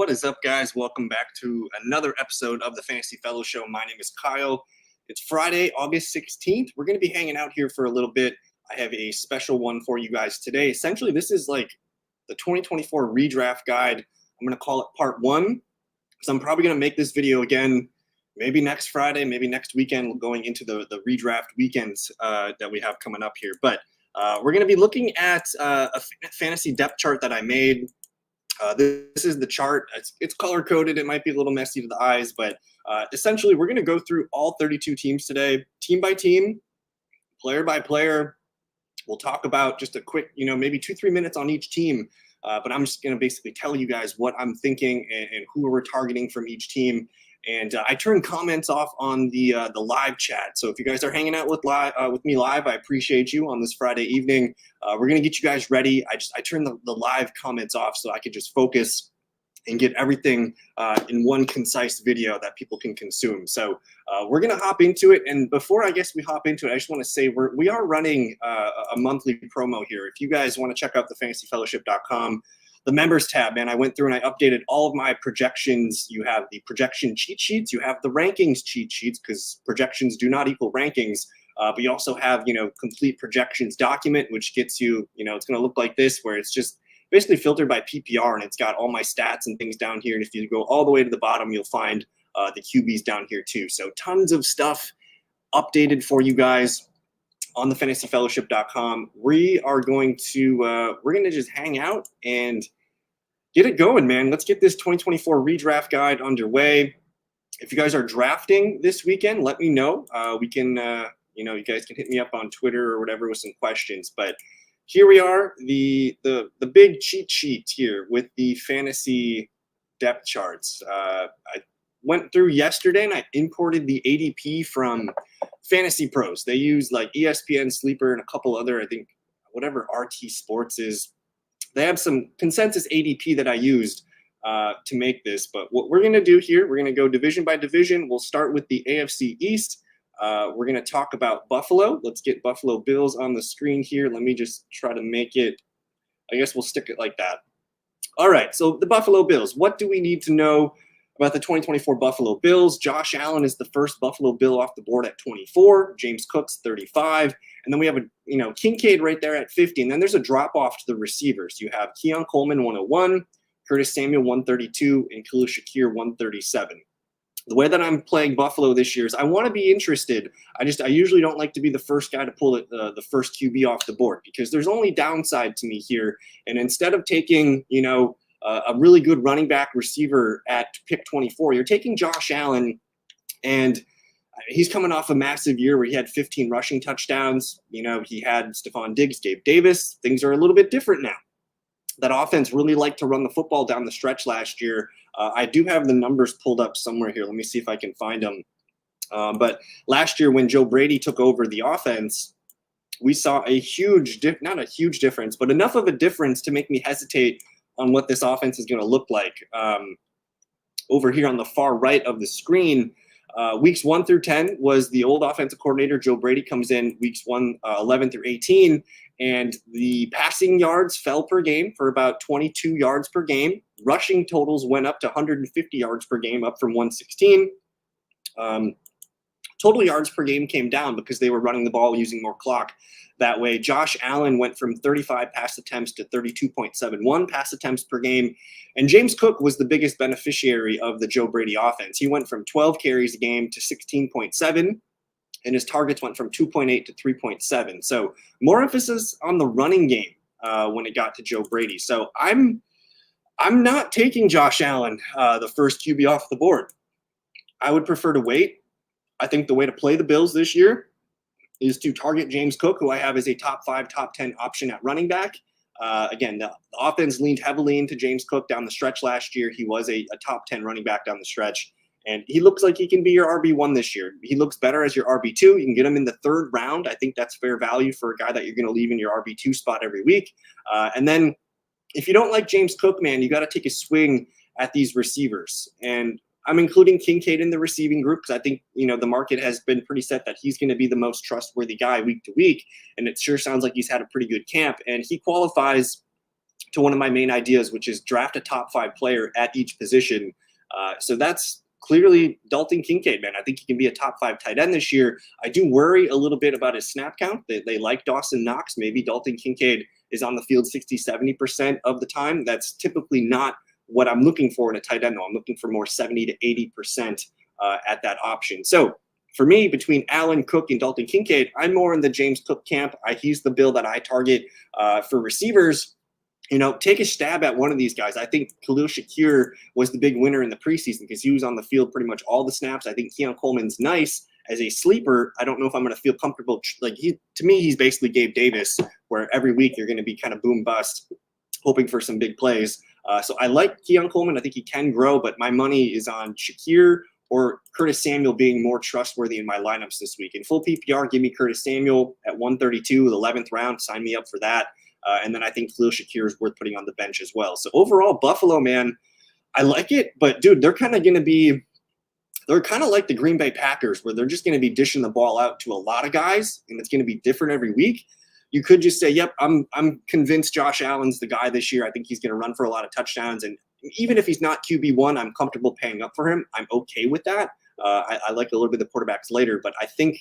What is up, guys? Welcome back to another episode of the Fantasy Fellow Show. My name is Kyle. It's Friday, August 16th. We're going to be hanging out here for a little bit. I have a special one for you guys today. Essentially, this is like the 2024 redraft guide. I'm going to call it part one, because I'm probably going to make this video again maybe next Friday, maybe next weekend, going into the redraft weekends that we have coming up here. But we're going to be looking at a fantasy depth chart that I made. This is the chart. It's color-coded. It might be a little messy to the eyes, but essentially we're going to go through all 32 teams today, team by team, player by player. We'll talk about just a quick, maybe 2-3 minutes on each team, but I'm just going to basically tell you guys what I'm thinking and who we're targeting from each team. And I turn comments off on the live chat. So if you guys are hanging out with me live, I appreciate you on this Friday evening. We're going to get you guys ready. I turn the live comments off so I could just focus and get everything in one concise video that people can consume. So we're going to hop into it. And before I guess we hop into it, I just want to say we are running a monthly promo here. If you guys want to check out thefantasyfellowship.com, the members tab, man, I went through and I updated all of my projections. You have the projection cheat sheets. You have the rankings cheat sheets, because projections do not equal rankings. But you also have, complete projections document, which gets you, it's going to look like this, where it's just basically filtered by PPR, and it's got all my stats and things down here. And if you go all the way to the bottom, you'll find the QBs down here too. So tons of stuff updated for you guys on the fantasyfellowship.com. We are going to just hang out and get it going, man. Let's get this 2024 redraft guide underway. If you guys are drafting this weekend, let me know. We can, you guys can hit me up on Twitter or whatever with some questions. But here we are, the big cheat sheet here with the fantasy depth charts. I went through yesterday and I imported the ADP from Fantasy Pros. They use like ESPN Sleeper and a couple other, I think, whatever RT Sports is. They have some consensus ADP that I used to make this. But what we're going to do here, we're going to go division by division. We'll start with the AFC East. We're going to talk about Buffalo. Let's get Buffalo Bills on the screen here. Let me just try to make it, I guess we'll stick it like that. All right, so the Buffalo Bills. What do we need to know about the 2024 Buffalo Bills? Josh Allen is the first Buffalo Bill off the board at 24. James Cook's 35. And then we have Kincaid right there at 50. And then there's a drop off to the receivers. You have Keon Coleman 101, Curtis Samuel 132, and Khalil Shakir 137. The way that I'm playing Buffalo this year is I want to be interested. I usually don't like to be the first guy to pull the first QB off the board, because there's only downside to me here. And instead of taking, a really good running back receiver at pick 24, you're taking Josh Allen, and he's coming off a massive year where he had 15 rushing touchdowns. He had Stephon Diggs, Gabe Davis. Things are a little bit different now. That offense really liked to run the football down the stretch last year. I do have the numbers pulled up somewhere here. Let me see if I can find them. But last year when Joe Brady took over the offense, we saw a huge, not a huge difference, but enough of a difference to make me hesitate on what this offense is going to look like. Over here on the far right of the screen, weeks 1 through 10 was the old offensive coordinator. Joe Brady comes in weeks 11 through 18, and the passing yards fell per game for about 22 yards per game. Rushing totals went up to 150 yards per game, up from 116. Total yards per game came down because they were running the ball using more clock. That way, Josh Allen went from 35 pass attempts to 32.71 pass attempts per game. And James Cook was the biggest beneficiary of the Joe Brady offense. He went from 12 carries a game to 16.7, and his targets went from 2.8 to 3.7. So more emphasis on the running game when it got to Joe Brady. So I'm not taking Josh Allen, the first QB off the board. I would prefer to wait. I think the way to play the Bills this year is to target James Cook, who I have as a top 5, top 10 option at running back. Again, the offense leaned heavily into James Cook down the stretch last year. He was a top 10 running back down the stretch, and he looks like he can be your RB1 this year. He looks better as your RB2. You can get him in the 3rd round. I think that's fair value for a guy that you're going to leave in your RB2 spot every week. And then if you don't like James Cook, man, you got to take a swing at these receivers. And I'm including Kincaid in the receiving group because I think, the market has been pretty set that he's going to be the most trustworthy guy week to week. And it sure sounds like he's had a pretty good camp. And he qualifies to one of my main ideas, which is draft a top 5 player at each position. So that's clearly Dalton Kincaid, man. I think he can be a top 5 tight end this year. I do worry a little bit about his snap count. They like Dawson Knox. Maybe Dalton Kincaid is on the field 60, 70% of the time. That's typically not what I'm looking for in a tight end, though. I'm looking for more 70 to 80% at that option. So for me, between Allen, Cook, and Dalton Kincaid, I'm more in the James Cook camp. He's the bill that I target for receivers. Take a stab at one of these guys. I think Khalil Shakir was the big winner in the preseason because he was on the field pretty much all the snaps. I think Keon Coleman's nice as a sleeper. I don't know if I'm going to feel comfortable. To me, he's basically Gabe Davis, where every week you're going to be kind of boom bust, hoping for some big plays. So I like Keon Coleman. I think he can grow, but my money is on Shakir or Curtis Samuel being more trustworthy in my lineups this week. In full PPR, give me Curtis Samuel at 132, the 11th round. Sign me up for that. And then I think Khalil Shakir is worth putting on the bench as well. So overall, Buffalo, man, I like it. But, dude, they're kind of like the Green Bay Packers, where they're just going to be dishing the ball out to a lot of guys, and it's going to be different every week. You could just say, yep, I'm convinced Josh Allen's the guy this year. I think he's going to run for a lot of touchdowns. And even if he's not QB1, I'm comfortable paying up for him. I'm okay with that. I like a little bit of the quarterbacks later. But I think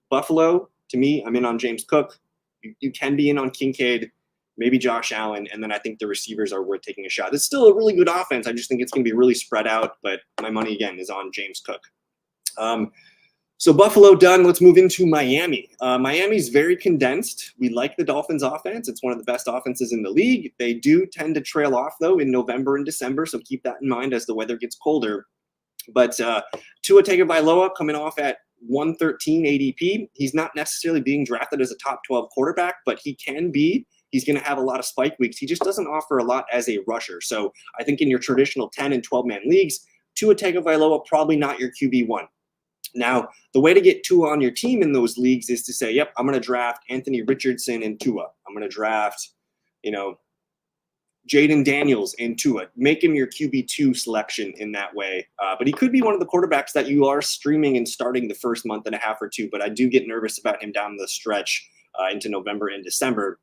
Buffalo, to me, I'm in on James Cook. You can be in on Kincaid, maybe Josh Allen, and then I think the receivers are worth taking a shot. It's still a really good offense. I just think it's going to be really spread out, but my money, again, is on James Cook. So Buffalo done. Let's move into Miami. Miami's very condensed. We like the Dolphins' offense. It's one of the best offenses in the league. They do tend to trail off, though, in November and December, so keep that in mind as the weather gets colder. But Tua Tagovailoa coming off at 113 ADP. He's not necessarily being drafted as a top 12 quarterback, but he can be. He's going to have a lot of spike weeks. He just doesn't offer a lot as a rusher. So I think in your traditional 10 and 12-man leagues, Tua Tagovailoa, probably not your QB1. Now, the way to get Tua on your team in those leagues is to say, yep, I'm going to draft Anthony Richardson and Tua. I'm going to draft, Jaden Daniels and Tua. Make him your QB2 selection in that way. But he could be one of the quarterbacks that you are streaming and starting the first month and a half or two. But I do get nervous about him down the stretch into November and December.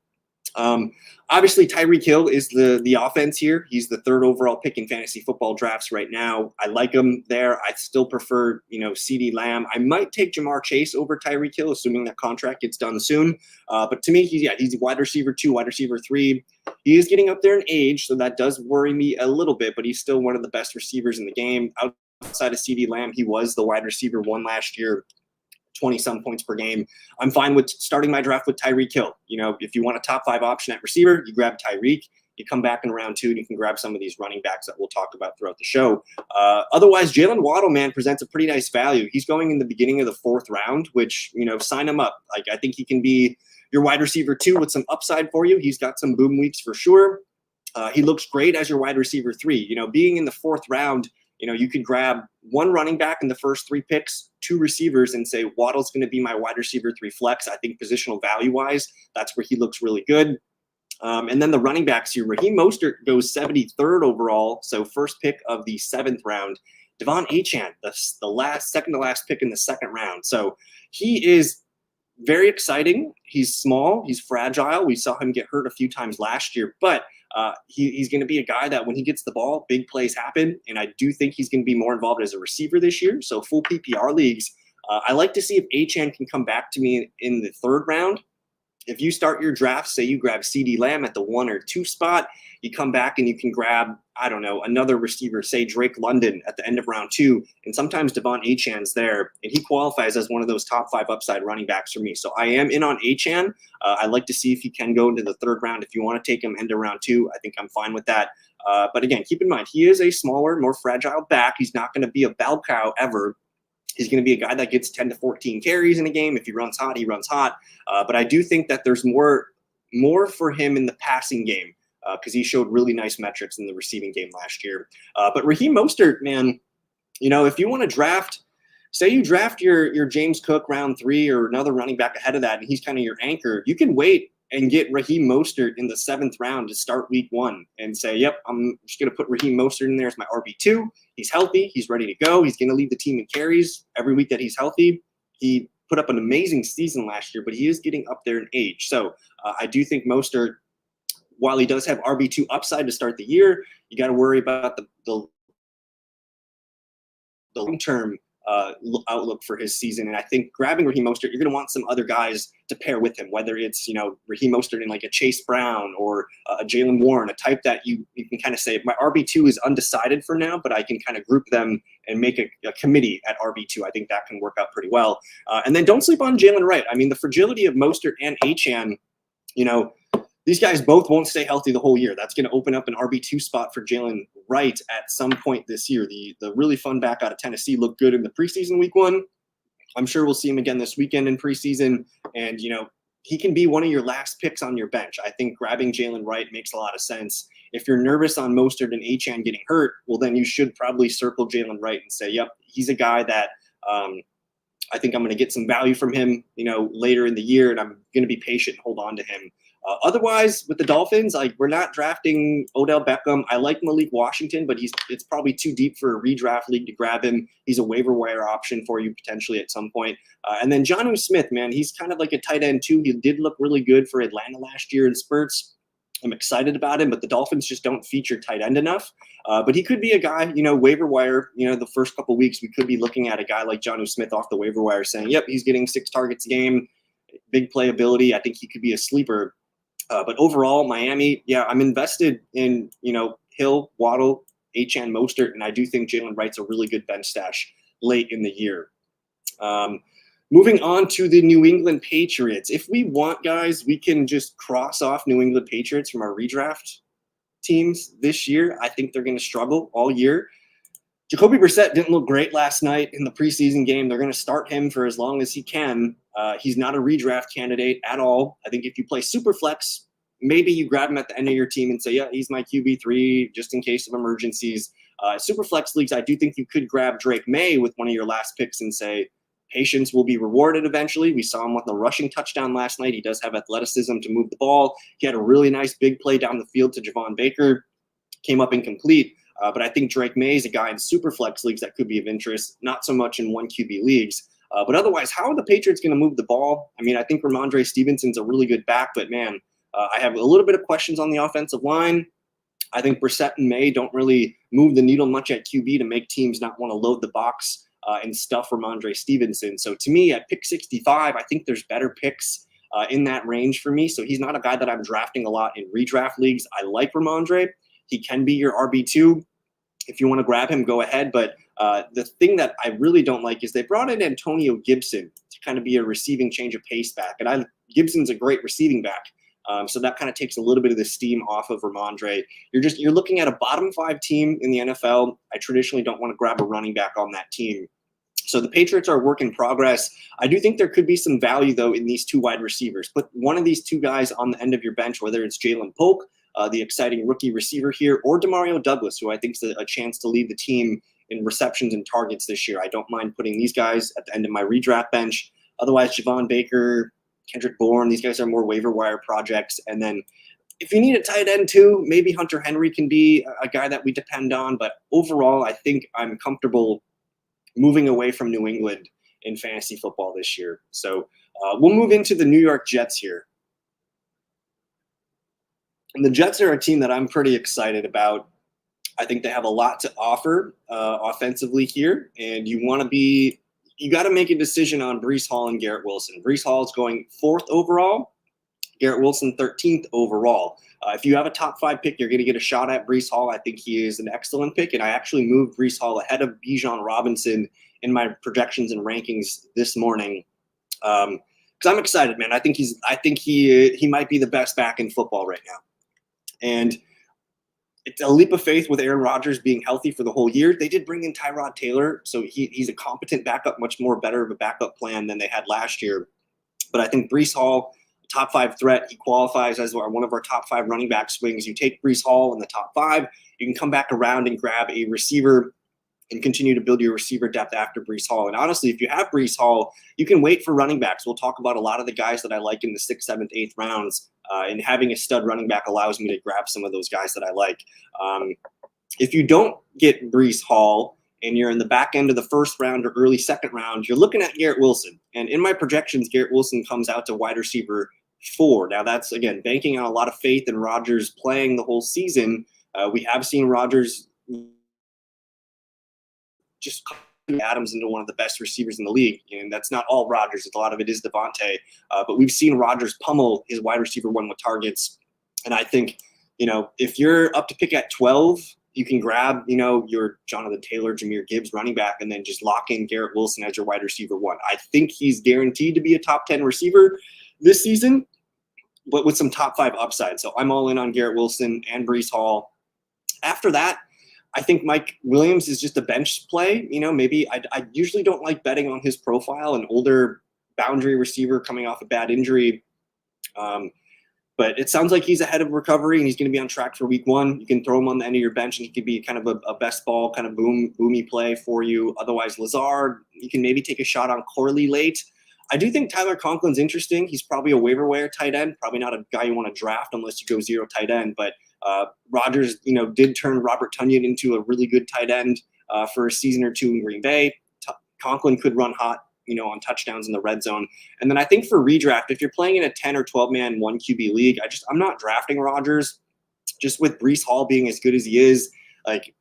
Obviously, Tyreek Hill is the offense here. He's the 3rd overall pick in fantasy football drafts right now. I like him there. I still prefer, CeeDee Lamb. I might take Jamar Chase over Tyreek Hill, assuming that contract gets done soon. But to me, he's wide receiver 2, wide receiver 3. He is getting up there in age, so that does worry me a little bit, but he's still one of the best receivers in the game. Outside of CeeDee Lamb, he was the wide receiver 1 last year. 20-some points per game. I'm fine with starting my draft with Tyreek Hill. If you want a top 5 option at receiver, you grab Tyreek. You come back in round 2, and you can grab some of these running backs that we'll talk about throughout the show. Otherwise, Jalen Waddle, man, presents a pretty nice value. He's going in the beginning of the 4th round, which, sign him up. I think he can be your wide receiver 2 with some upside for you. He's got some boom weeks for sure. He looks great as your wide receiver 3. Being in the 4th round, you could grab 1 running back in the first 3 picks, 2 receivers, and say Waddle's going to be my wide receiver 3 flex. I think positional value-wise, that's where he looks really good. And then the running backs here, Raheem Mostert goes 73rd overall, so first pick of the 7th round. Devon Achane, the second to last pick in the 2nd round. So he is very exciting. He's small. He's fragile. We saw him get hurt a few times last year, but he's going to be a guy that when he gets the ball, big plays happen. And I do think he's going to be more involved as a receiver this year. So full PPR leagues, I like to see if Achane can come back to me in the 3rd round. If you start your draft, say you grab CeeDee Lamb at the 1 or 2 spot, you come back and you can grab, another receiver, say Drake London at the end of round 2. And sometimes Devon Achane's there, and he qualifies as one of those top 5 upside running backs for me. So I am in on Achane. I like to see if he can go into the 3rd round. If you want to take him into round 2, I think I'm fine with that. But again, keep in mind, he is a smaller, more fragile back. He's not going to be a bell cow ever. He's going to be a guy that gets 10 to 14 carries in a game. If he runs hot, he runs hot. But I do think that there's more for him in the passing game because he showed really nice metrics in the receiving game last year. But Raheem Mostert, man, if you want to draft, say you draft your James Cook round 3 or another running back ahead of that, and he's kind of your anchor, you can wait and get Raheem Mostert in the 7th round to start week 1 and say, yep, I'm just going to put Raheem Mostert in there as my RB2. He's healthy. He's ready to go. He's going to lead the team in carries every week that he's healthy. He put up an amazing season last year, but he is getting up there in age. So I do think Mostert while he does have RB2 upside to start the year, you got to worry about the long-term outlook for his season. And I think grabbing Raheem Mostert, you're going to want some other guys to pair with him, whether it's, Raheem Mostert in like a Chase Brown or a Jalen Warren, a type that you can kind of say, my RB2 is undecided for now, but I can kind of group them and make a committee at RB2. I think that can work out pretty well. And then don't sleep on Jalen Wright. I mean, the fragility of Mostert and Achane, these guys both won't stay healthy the whole year. That's going to open up an RB2 spot for Jalen Wright at some point this year. The really fun back out of Tennessee looked good in the preseason week 1. I'm sure we'll see him again this weekend in preseason. And, he can be one of your last picks on your bench. I think grabbing Jalen Wright makes a lot of sense. If you're nervous on Mostert and Achane getting hurt, well, then you should probably circle Jalen Wright and say, yep, he's a guy that I think I'm going to get some value from him, later in the year, and I'm going to be patient and hold on to him. Otherwise, with the Dolphins, we're not drafting Odell Beckham. I like Malik Washington, but it's probably too deep for a redraft league to grab him. He's a waiver wire option for you potentially at some point. And then Jonnu Smith, man, he's kind of like a tight end too. He did look really good for Atlanta last year in spurts. I'm excited about him, but the Dolphins just don't feature tight end enough. But he could be a guy, waiver wire, the first couple of weeks, we could be looking at a guy like Jonnu Smith off the waiver wire saying, yep, he's getting 6 targets a game, big playability. I think he could be a sleeper. But overall, Miami, yeah, I'm invested in, Hill, Waddle, Achane, Mostert, and I do think Jalen Wright's a really good bench stash late in the year. Moving on to the New England Patriots. If we want, guys, we can just cross off New England Patriots from our redraft teams this year. I think they're going to struggle all year. Jacoby Brissett didn't look great last night in the preseason game. They're going to start him for as long as he can. He's not a redraft candidate at all. I think if you play Superflex, maybe you grab him at the end of your team and say, yeah, he's my QB3 just in case of emergencies. Superflex leagues, I do think you could grab Drake May with one of your last picks and say, patience will be rewarded eventually. We saw him with a rushing touchdown last night. He does have athleticism to move the ball. He had a really nice big play down the field to Javon Baker. Came up incomplete. But I think Drake May is a guy in Superflex leagues that could be of interest, not so much in one QB leagues. But otherwise, how are the Patriots going to move the ball? I mean, I think Ramondre Stevenson's a really good back, but man, I have a little bit of questions on the offensive line. I think Brissett and May don't really move the needle much at QB to make teams not want to load the box and stuff Ramondre Stevenson. So to me, at pick 65, I think there's better picks in that range for me. So he's not a guy that I'm drafting a lot in redraft leagues. I like Ramondre. He can be your RB2. If you want to grab him, go ahead. But the thing that I really don't like is they brought in Antonio Gibson to kind of be a receiving change of pace back. And Gibson's a great receiving back. So that kind of takes a little bit of the steam off of Ramondre. You're looking at a bottom 5 team in the NFL. I traditionally don't want to grab a running back on that team. So the Patriots are a work in progress. I do think there could be some value, though, in these 2 wide receivers. Put one of these 2 guys on the end of your bench, whether it's Jalen Polk, the exciting rookie receiver here, or Demario Douglas, who I think is a chance to lead the team in receptions and targets this year. I don't mind putting these guys at the end of my redraft bench. Otherwise, Javon Baker, Kendrick Bourne, these guys are more waiver wire projects. And then if you need a tight end too, maybe Hunter Henry can be a guy that we depend on. But overall, I think I'm comfortable moving away from New England in fantasy football this year. So we'll move into the New York Jets here. And the Jets are a team that I'm pretty excited about. I think they have a lot to offer offensively here. And you got to make a decision on Breece Hall and Garrett Wilson. Breece Hall is going 4th overall. Garrett Wilson 13th overall. If you have a top 5 pick, you're going to get a shot at Breece Hall. I think he is an excellent pick. And I actually moved Breece Hall ahead of Bijan Robinson in my projections and rankings this morning. Because I'm excited, man. I think he might be the best back in football right now. And it's a leap of faith with Aaron Rodgers being healthy for the whole year. They did bring in Tyrod Taylor, so he's a competent backup, much more better of a backup plan than they had last year. But I think Breece Hall, top 5 threat, he qualifies as one of our top 5 running back swings. You take Breece Hall in the top 5, you can come back around and grab a receiver and continue to build your receiver depth after Breece Hall. And honestly, if you have Breece Hall, you can wait for running backs. We'll talk about a lot of the guys that I like in the 6th, 7th, 8th rounds. And having a stud running back allows me to grab some of those guys that I like. If you don't get Breece Hall and you're in the back end of the 1st round or early 2nd round, you're looking at Garrett Wilson. And in my projections, Garrett Wilson comes out to wide receiver 4. Now, that's, again, banking on a lot of faith in Rodgers playing the whole season. We have seen Rodgers just Adams into one of the best receivers in the league. And that's not all Rodgers. A lot of it is Devontae. But we've seen Rodgers pummel his wide receiver 1 with targets. And I think, if you're up to pick at 12, you can grab, your Jonathan Taylor, Jahmyr Gibbs running back, and then just lock in Garrett Wilson as your wide receiver 1. I think he's guaranteed to be a top 10 receiver this season, but with some top 5 upside. So I'm all in on Garrett Wilson and Breece Hall. After that, I think Mike Williams is just a bench play. Maybe I usually don't like betting on his profile, an older boundary receiver coming off a bad injury. But it sounds like he's ahead of recovery and he's going to be on track for week 1. You can throw him on the end of your bench and he could be kind of a best ball kind of boomy play for you. Otherwise, Lazard, you can maybe take a shot on Corley late. I do think Tyler Conklin's interesting. He's probably a waiver wire tight end, probably not a guy you want to draft unless you go 0 tight end. But Rodgers, did turn Robert Tonyan into a really good tight end for a season or 2 in Green Bay. Conklin could run hot, on touchdowns in the red zone. And then I think for redraft, if you're playing in a 10 or 12 man 1 QB league, I'm not drafting Rodgers. Just with Breece Hall being as good as he is, like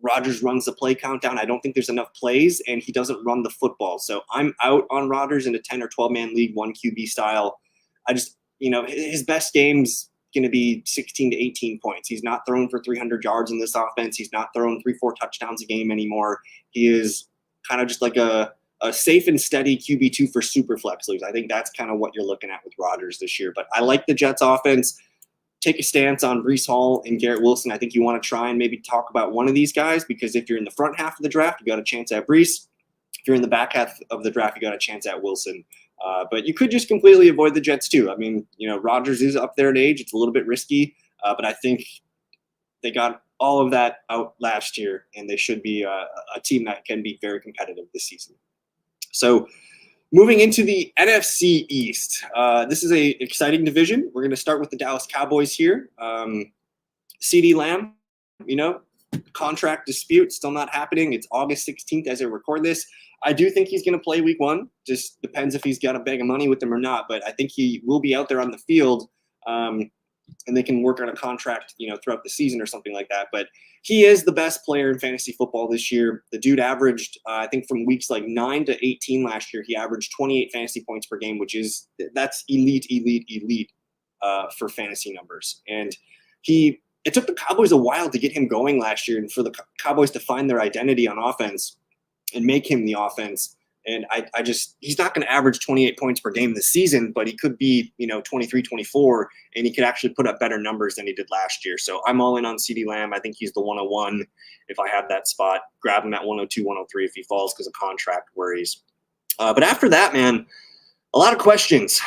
Rodgers runs the play countdown. I don't think there's enough plays and he doesn't run the football. So I'm out on Rodgers in a 10 or 12 man league, 1 QB style. His best game's going to be 16 to 18 points. He's not throwing for 300 yards in this offense. He's not throwing 3-4 touchdowns a game anymore. He is kind of just like a safe and steady QB2 for super flex leagues. I think that's kind of what you're looking at with Rodgers this year. But I like the Jets offense. Take a stance on Breece Hall and Garrett Wilson. I think you want to try and maybe talk about one of these guys because if you're in the front half of the draft, you got a chance at Breece. If you're in the back half of the draft, you got a chance at Wilson. But you could just completely avoid the Jets too. I mean, Rodgers is up there in age. It's a little bit risky, but I think they got all of that out last year, and they should be a team that can be very competitive this season. So moving into the NFC East, this is a exciting division. We're going to start with the Dallas Cowboys here. CeeDee Lamb, contract dispute still not happening. It's August 16th as I record this. I do think he's going to play week 1. Just depends if he's got a bag of money with him or not. But I think he will be out there on the field, and they can work on a contract, throughout the season or something like that. But he is the best player in fantasy football this year. The dude averaged, I think, from weeks like 9 to 18 last year, he averaged 28 fantasy points per game, that's elite for fantasy numbers. And it took the Cowboys a while to get him going last year, and for the Cowboys to find their identity on offense and make him the offense. And he's not going to average 28 points per game this season, but he could be, 23, 24, and he could actually put up better numbers than he did last year. So I'm all in on CeeDee Lamb. I think he's the 101 if I have that spot. Grab him at 102, 103 if he falls because of contract worries. But after that, man, a lot of questions.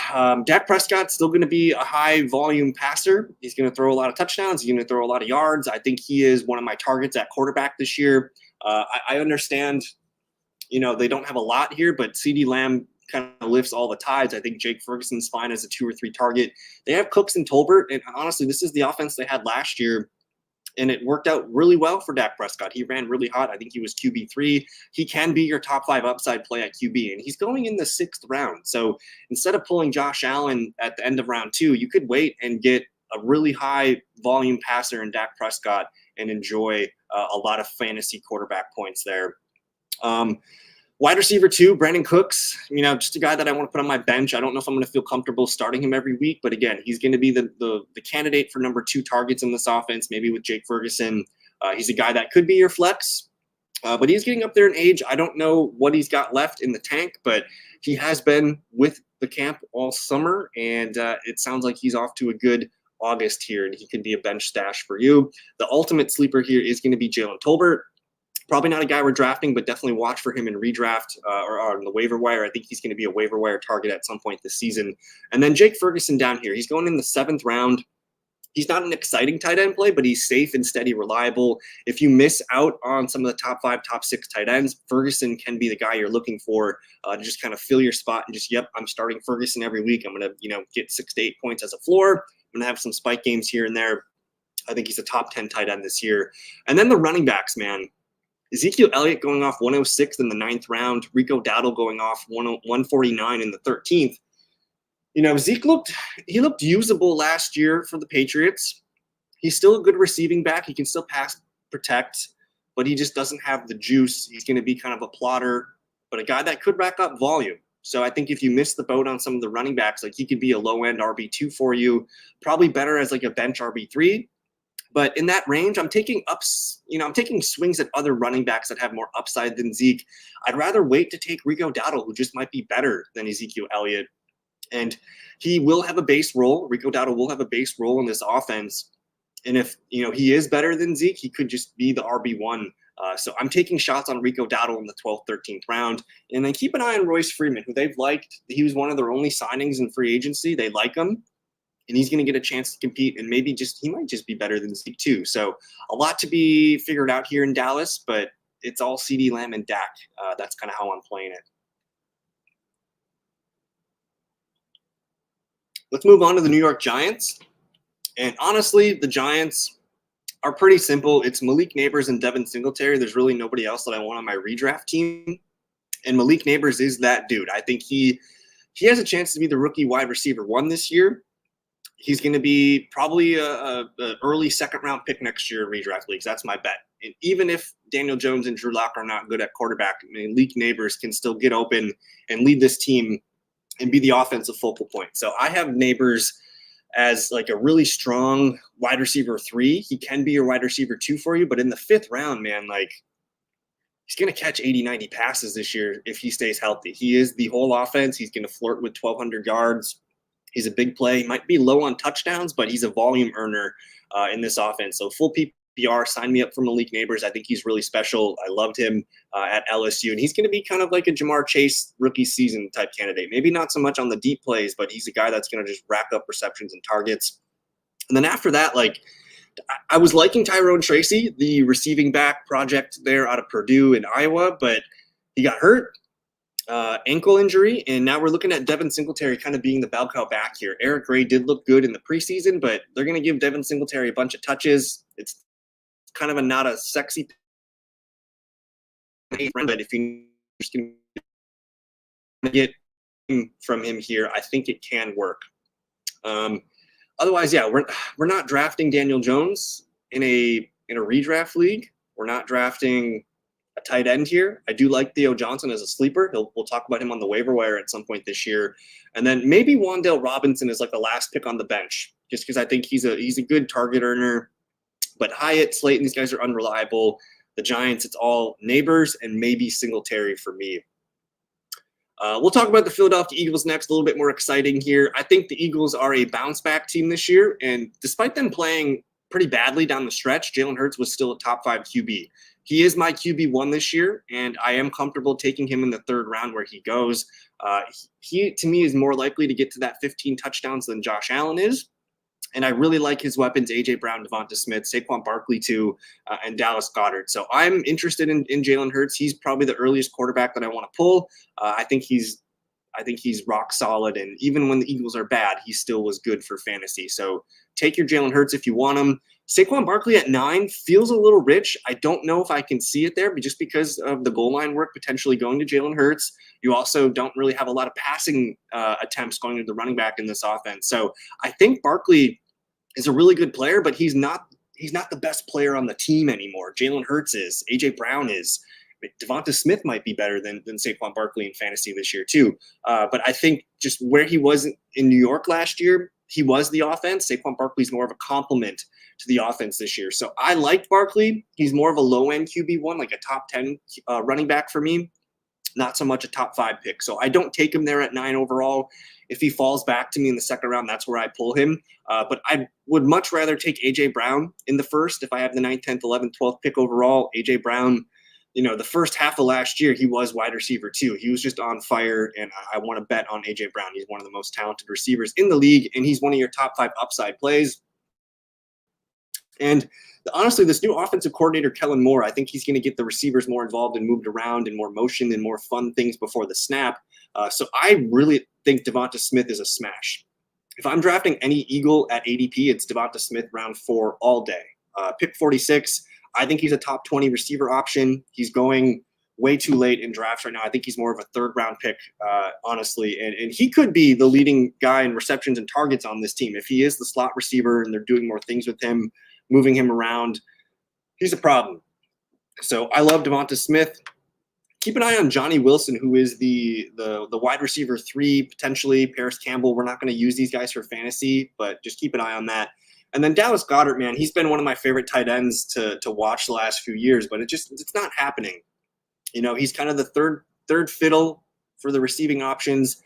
Dak Prescott's still going to be a high volume passer. He's going to throw a lot of touchdowns. He's going to throw a lot of yards. I think he is one of my targets at quarterback this year. I understand, they don't have a lot here, but CeeDee Lamb kind of lifts all the tides. I think Jake Ferguson's fine as a 2 or 3 target. They have Cooks and Tolbert, and honestly, this is the offense they had last year, and it worked out really well for Dak Prescott. He ran really hot. I think he was QB3. He can be your top 5 upside play at QB, and he's going in the 6th round. So instead of pulling Josh Allen at the end of round 2, you could wait and get a really high volume passer in Dak Prescott and enjoy a lot of fantasy quarterback points there. Wide receiver 2, Brandon Cooks, just a guy that I want to put on my bench. I don't know if I'm going to feel comfortable starting him every week, but again, he's going to be the candidate for number 2 targets in this offense, maybe with Jake Ferguson. He's a guy that could be your flex, but he's getting up there in age. I don't know what he's got left in the tank, but he has been with the camp all summer, and it sounds like he's off to a good August here, and he can be a bench stash for you. The ultimate sleeper here is going to be Jalen Tolbert. Probably not a guy we're drafting, but definitely watch for him in redraft or on the waiver wire. I think he's going to be a waiver wire target at some point this season. And then Jake Ferguson down here. He's going in the 7th round. He's not an exciting tight end play, but he's safe and steady, reliable. If you miss out on some of the top 5, top 6 tight ends, Ferguson can be the guy you're looking for to just kind of fill your spot and just, I'm starting Ferguson every week. I'm going to, get 6 to 8 points as a floor. I'm going to have some spike games here and there. I think he's a top 10 tight end this year. And then the running backs, man. Ezekiel Elliott going off 106 in the 9th round. Rico Dowdle going off 149 in the 13th. Zeke looked usable last year for the Patriots. He's still a good receiving back. He can still pass protect, but he just doesn't have the juice. He's going to be kind of a plotter, but a guy that could rack up volume. So I think if you miss the boat on some of the running backs, like he could be a low end RB2 for you, probably better as like a bench RB3. But in that range, I'm taking I'm taking swings at other running backs that have more upside than Zeke. I'd rather wait to take Rico Dowdle, who just might be better than Ezekiel Elliott. And he will have a base role. Rico Dowdle will have a base role in this offense. And if he is better than Zeke, he could just be the RB1. So I'm taking shots on Rico Dowdle in the 12th, 13th round. And then keep an eye on Royce Freeman, who they've liked. He was one of their only signings in free agency. They like him. And he's going to get a chance to compete, and maybe he might just be better than Zeke too. So a lot to be figured out here in Dallas, but it's all CeeDee Lamb and Dak. That's kind of how I'm playing it. Let's move on to the New York Giants. And honestly, the Giants are pretty simple. It's Malik Neighbors and Devin Singletary. There's really nobody else that I want on my redraft team. And Malik Neighbors is that dude. I think he has a chance to be the rookie wide receiver 1 this year. He's going to be probably a early second-round pick next year in redraft leagues. That's my bet. And even if Daniel Jones and Drew Lock are not good at quarterback, Malik Neighbors can still get open and lead this team and be the offensive focal point. So I have Neighbors as like a really strong wide receiver 3. He can be your wide receiver 2 for you, but in the 5th round, man, like he's going to catch 80, 90 passes this year if he stays healthy. He is the whole offense. He's going to flirt with 1,200 yards. He's a big play. He might be low on touchdowns, but he's a volume earner in this offense. So full PPR, sign me up for Malik Neighbors. I think he's really special. I loved him at LSU, and he's going to be kind of like a Jamar Chase rookie season type candidate. Maybe not so much on the deep plays, but he's a guy that's going to just rack up receptions and targets. And then after that, I was liking Tyrone Tracy, the receiving back project there out of Purdue in Iowa, but he got hurt. Ankle injury, and now we're looking at Devin Singletary kind of being the bell cow back here. Eric Gray did look good in the preseason, but they're going to give Devin Singletary a bunch of touches. It's kind of not a sexy but if you're just going to get from him here, I think it can work. Otherwise, yeah, we're not drafting Daniel Jones in a redraft league. We're not drafting a tight end here. I do like Theo Johnson as a sleeper. We'll talk about him on the waiver wire at some point this year. And then maybe Wan'Dale Robinson is like the last pick on the bench, just because I think he's a good target earner. But Hyatt, Slayton, these guys are unreliable. The Giants, it's all Neighbors and maybe Singletary for me. We'll talk about the Philadelphia Eagles next, a little bit more exciting here. I think the Eagles are a bounce-back team this year, and despite them playing pretty badly down the stretch, Jalen Hurts was still a top 5 QB. He is my QB1 this year, and I am comfortable taking him in the 3rd round where he goes. He, to me, is more likely to get to that 15 touchdowns than Josh Allen is. And I really like his weapons, A.J. Brown, Devonta Smith, Saquon Barkley too, and Dallas Goedert. So I'm interested in Jalen Hurts. He's probably the earliest quarterback that I want to pull. I think he's rock solid. And even when the Eagles are bad, he still was good for fantasy. So take your Jalen Hurts if you want him. Saquon Barkley at 9 feels a little rich. I don't know if I can see it there, but just because of the goal line work potentially going to Jalen Hurts, you also don't really have a lot of passing attempts going to the running back in this offense. So I think Barkley is a really good player, but he's not the best player on the team anymore. Jalen Hurts is. A.J. Brown is. Devonta Smith might be better than Saquon Barkley in fantasy this year too. But I think just where he was in New York last year, he was the offense. Saquon Barkley's more of a complement to the offense this year. So I liked Barkley. He's more of a low-end QB1, like a top 10 running back for me, not so much a top 5 pick. So I don't take him there at 9 overall. If he falls back to me in the 2nd round, that's where I pull him. But I would much rather take A.J. Brown in the 1st. If I have the 9th, 10th, 11th, 12th pick overall, A.J. Brown, the first half of last year, he was wide receiver 2. He was just on fire, and I want to bet on A.J. Brown. He's one of the most talented receivers in the league, and he's one of your top 5 upside plays. And honestly, this new offensive coordinator, Kellen Moore, I think he's going to get the receivers more involved and moved around and more motion and more fun things before the snap. So I really think Devonta Smith is a smash. If I'm drafting any Eagle at ADP, it's Devonta Smith round 4 all day. Pick 46, I think he's a top 20 receiver option. He's going way too late in drafts right now. I think he's more of a third-round pick, honestly. And he could be the leading guy in receptions and targets on this team. If he is the slot receiver and they're doing more things with him, moving him around, he's a problem. So I love Devonta Smith. Keep an eye on Johnny Wilson, who is the wide receiver 3, potentially. Paris Campbell. We're not going to use these guys for fantasy, but just keep an eye on that. And then Dallas Goedert, man, he's been one of my favorite tight ends to watch the last few years, but it's not happening. He's kind of the third fiddle for the receiving options.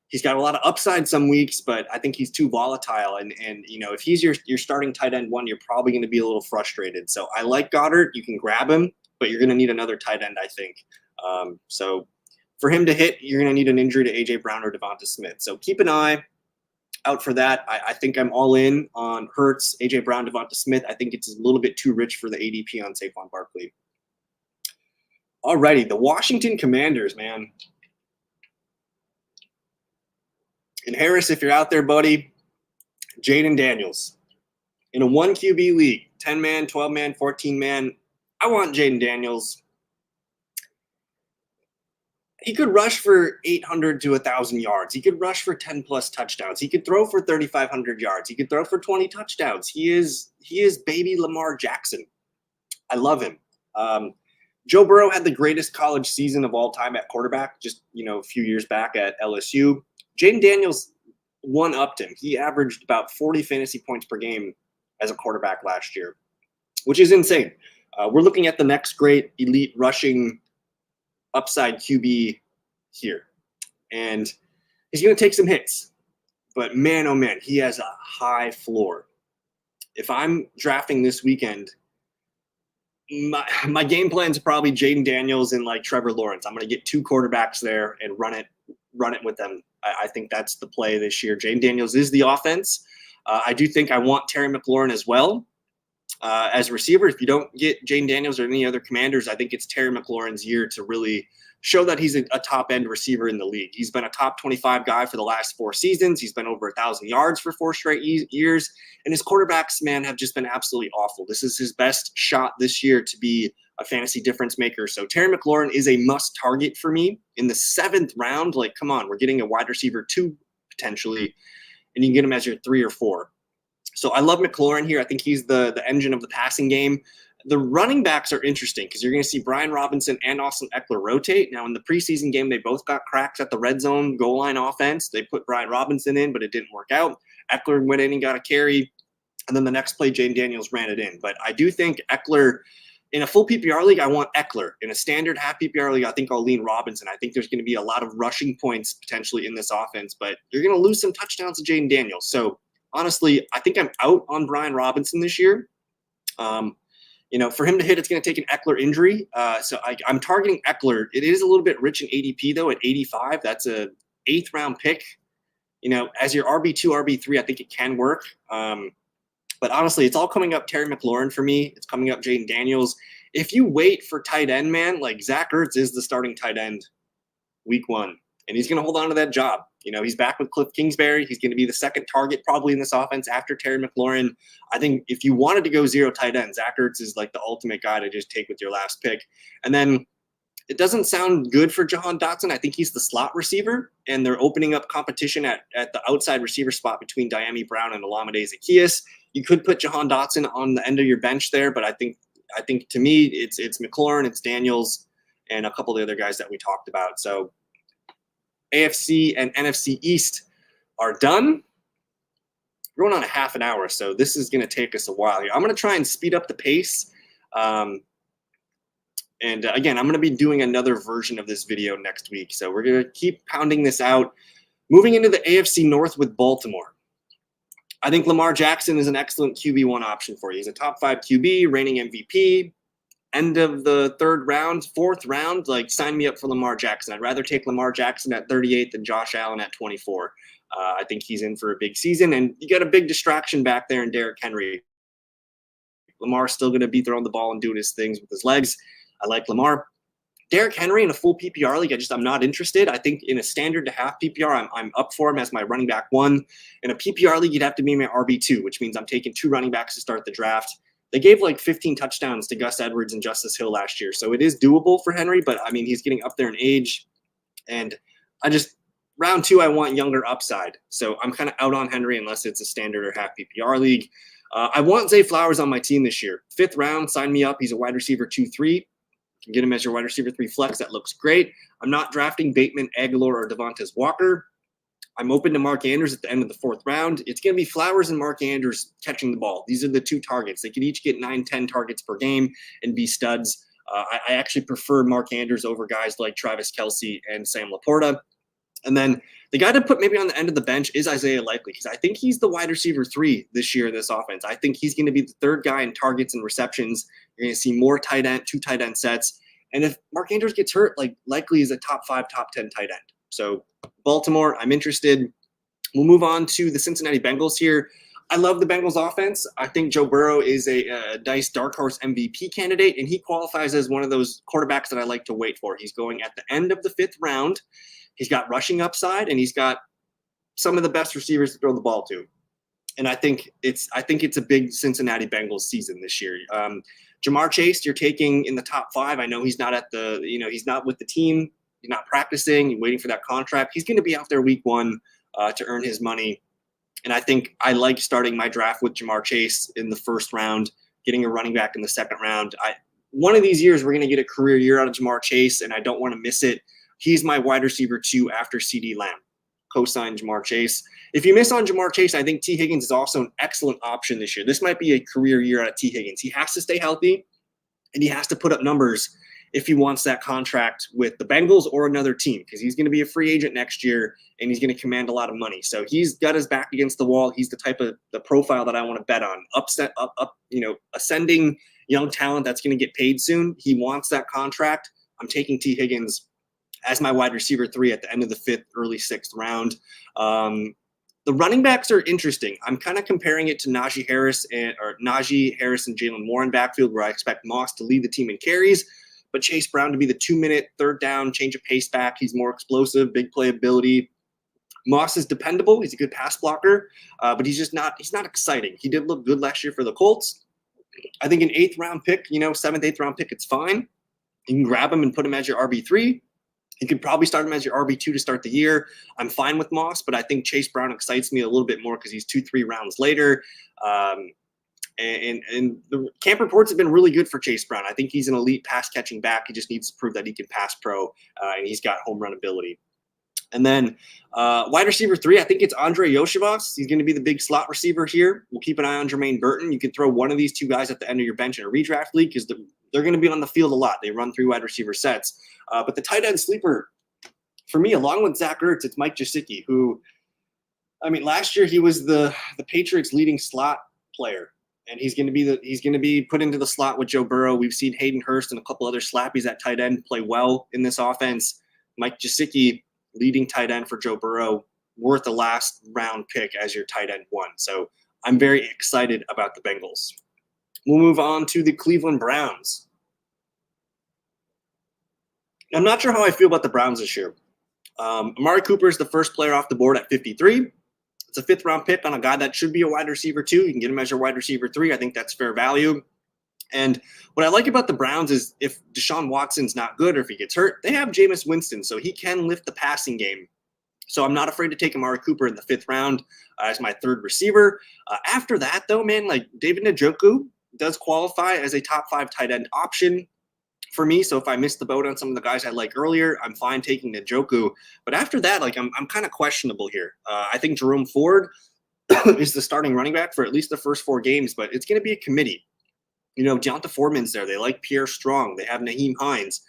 He's got a lot of upside some weeks, but I think he's too volatile. And if he's your starting tight end 1, you're probably going to be a little frustrated. So I like Goddard. You can grab him, but you're going to need another tight end, I think. So for him to hit, you're going to need an injury to A.J. Brown or Devonta Smith. So keep an eye out for that. I think I'm all in on Hurts, A.J. Brown, Devonta Smith. I think it's a little bit too rich for the ADP on Saquon Barkley. Alrighty, the Washington Commanders, man. And Harris, if you're out there, buddy, Jaden Daniels. In a 1 QB league, 10-man, 12-man, 14-man, I want Jaden Daniels. He could rush for 800 to 1,000 yards. He could rush for 10-plus touchdowns. He could throw for 3,500 yards. He could throw for 20 touchdowns. He is baby Lamar Jackson. I love him. Joe Burrow had the greatest college season of all time at quarterback just, a few years back at LSU. Jaden Daniels one-upped him. He averaged about 40 fantasy points per game as a quarterback last year, which is insane. We're looking at the next great elite rushing upside QB here. And he's going to take some hits. But man, oh man, he has a high floor. If I'm drafting this weekend, my game plan is probably Jaden Daniels and like Trevor Lawrence. I'm going to get 2 quarterbacks there and run it with them. I think that's the play this year. Jaden Daniels is the offense. I do think I want Terry McLaurin as well as a receiver. If you don't get Jaden Daniels or any other Commanders, I think it's Terry McLaurin's year to really show that he's a top-end receiver in the league. He's been a top 25 guy for the last 4 seasons. He's been over 1,000 yards for 4 straight years. And his quarterbacks, man, have just been absolutely awful. This is his best shot this year to be a fantasy difference maker. So Terry McLaurin is a must-target for me. In the 7th round, like, come on, we're getting a wide receiver 2 potentially, and you can get him as your 3 or 4. So I love McLaurin here. I think he's the engine of the passing game. The running backs are interesting because you're going to see Brian Robinson and Austin Eckler rotate. Now, in the preseason game, they both got cracks at the red zone goal line offense. They put Brian Robinson in, but it didn't work out. Eckler went in and got a carry, and then the next play, Jaden Daniels ran it in. But I do think Eckler, in a full PPR league, I want Eckler. In a standard half PPR league, I think I'll lean Robinson. I think there's going to be a lot of rushing points potentially in this offense, but you're going to lose some touchdowns to Jaden Daniels. So, honestly, I think I'm out on Brian Robinson this year. For him to hit, it's going to take an Eckler injury. So I'm targeting Eckler. It is a little bit rich in ADP, though, at 85. That's a 8th round pick. As your RB2, RB3, I think it can work. But honestly, it's all coming up Terry McLaurin for me. It's coming up Jaden Daniels. If you wait for tight end, man, like Zach Ertz is the starting tight end week 1, and he's going to hold on to that job. He's back with Cliff Kingsbury. He's going to be the second target probably in this offense after Terry McLaurin. I think if you wanted to go 0 tight end, Zach Ertz is like the ultimate guy to just take with your last pick. And then it doesn't sound good for Jahan Dotson. I think he's the slot receiver, and they're opening up competition at the outside receiver spot between Diami Brown and Olamide Zaccheaus. You could put Jahan Dotson on the end of your bench there, but I think to me it's McLaurin, it's Daniels, and a couple of the other guys that we talked about. So AFC and NFC East are done. We're going on a half an hour, so this is going to take us a while here. I'm going to try and speed up the pace. And again, I'm going to be doing another version of this video next week. So we're going to keep pounding this out. Moving into the AFC North with Baltimore. I think Lamar Jackson is an excellent QB1 option for you. He's a top 5 QB, reigning MVP. End of the 3rd round, 4th round, like sign me up for Lamar Jackson. I'd rather take Lamar Jackson at 38 than Josh Allen at 24. I think he's in for a big season, and you got a big distraction back there in Derrick Henry. Lamar's still going to be throwing the ball and doing his things with his legs. I like Lamar. Derrick Henry in a full PPR league, I'm not interested. I think in a standard to half PPR, I'm up for him as my running back 1. In a PPR league, you'd have to be my RB2, which means I'm taking 2 running backs to start the draft. They gave like 15 touchdowns to Gus Edwards and Justice Hill last year. So it is doable for Henry, but I mean, he's getting up there in age. And round 2, I want younger upside. So I'm kind of out on Henry unless it's a standard or half PPR league. I want Zay Flowers on my team this year. 5th round, sign me up. He's a wide receiver 2-3. You can get him as your wide receiver 3 flex. That looks great. I'm not drafting Bateman, Aguilar, or Devontae Walker. I'm open to Mark Andrews at the end of the 4th round. It's going to be Flowers and Mark Andrews catching the ball. These are the 2 targets. They could each get 9-10 targets per game and be studs. I actually prefer Mark Andrews over guys like Travis Kelce and Sam Laporta. And then the guy to put maybe on the end of the bench is Isaiah Likely, because I think he's the wide receiver 3 this year in this offense. I think he's going to be the 3rd guy in targets and receptions. You're going to see more 2 tight end sets. And if Mark Andrews gets hurt, like Likely is a top 5, top 10 tight end. So Baltimore, I'm interested. We'll move on to the Cincinnati Bengals here. I love the Bengals offense. I think Joe Burrow is a nice dark horse MVP candidate, and he qualifies as one of those quarterbacks that I like to wait for. He's going at the end of the 5th round. He's got rushing upside, and he's got some of the best receivers to throw the ball to. And I think it's a big Cincinnati Bengals season this year. Jamar Chase, you're taking in the top 5. I know he's not he's not with the team. He's not practicing. He's waiting for that contract. He's going to be out there week 1 to earn his money. And I think I like starting my draft with Jamar Chase in the 1st round, getting a running back in the 2nd round. One of these years, we're going to get a career year out of Jamar Chase, and I don't want to miss it. He's my wide receiver 2 after CeeDee Lamb. Co-sign Jamar Chase. If you miss on Jamar Chase, I think T. Higgins is also an excellent option this year. This might be a career year out of T. Higgins. He has to stay healthy, and he has to put up numbers if he wants that contract with the Bengals or another team, because he's going to be a free agent next year and he's going to command a lot of money. So he's got his back against the wall. He's the type of the profile that I want to bet on. Ascending young talent that's going to get paid soon. He wants that contract. I'm taking T. Higgins as my wide receiver 3 at the end of the 5th, early 6th round. The running backs are interesting. I'm kind of comparing it to Najee Harris and Jalen Moore in backfield, where I expect Moss to lead the team in carries, but Chase Brown to be the 2-minute, 3rd down, change of pace back. He's more explosive, big playability. Moss is dependable. He's a good pass blocker, but he's not exciting. He did look good last year for the Colts. I think an 8th round pick, 7th, 8th round pick, it's fine. You can grab him and put him as your RB3. You could probably start him as your RB2 to start the year. I'm fine with Moss, but I think Chase Brown excites me a little bit more because he's 2-3 rounds later. And the camp reports have been really good for Chase Brown. I think he's an elite pass catching back. He just needs to prove that he can pass pro, and he's got home run ability. And then wide receiver 3, I think it's Andre Yoshivas. He's going to be the big slot receiver here. We'll keep an eye on Jermaine Burton. You can throw one of these 2 guys at the end of your bench in a redraft league because they're going to be on the field a lot. They run 3 wide receiver sets. But the tight end sleeper, for me, along with Zach Ertz, it's Mike Gesicki, who, last year he was the Patriots' leading slot player. And he's going to be put into the slot with Joe Burrow. We've seen Hayden Hurst and a couple other slappies at tight end play well in this offense. Mike Gesicki, leading tight end for Joe Burrow, worth a last round pick as your tight end 1. So I'm very excited about the Bengals. We'll move on to the Cleveland Browns. I'm not sure how I feel about the Browns this year. Amari Cooper is the first player off the board at 53. It's a 5th round pick on a guy that should be a wide receiver 2. You can get him as your wide receiver 3. I think that's fair value. And what I like about the Browns is if Deshaun Watson's not good or if he gets hurt, they have Jameis Winston, so he can lift the passing game. So I'm not afraid to take Amari Cooper in the 5th round as my 3rd receiver. After that, though, David Njoku does qualify as a top 5 tight end option for me. So if I missed the boat on some of the guys I like earlier, I'm fine taking Njoku. But after that, I'm kind of questionable here. I think Jerome Ford is the starting running back for at least the first 4 games, but it's going to be a committee. Deonta Foreman's there. They like Pierre Strong. They have Naheem Hines.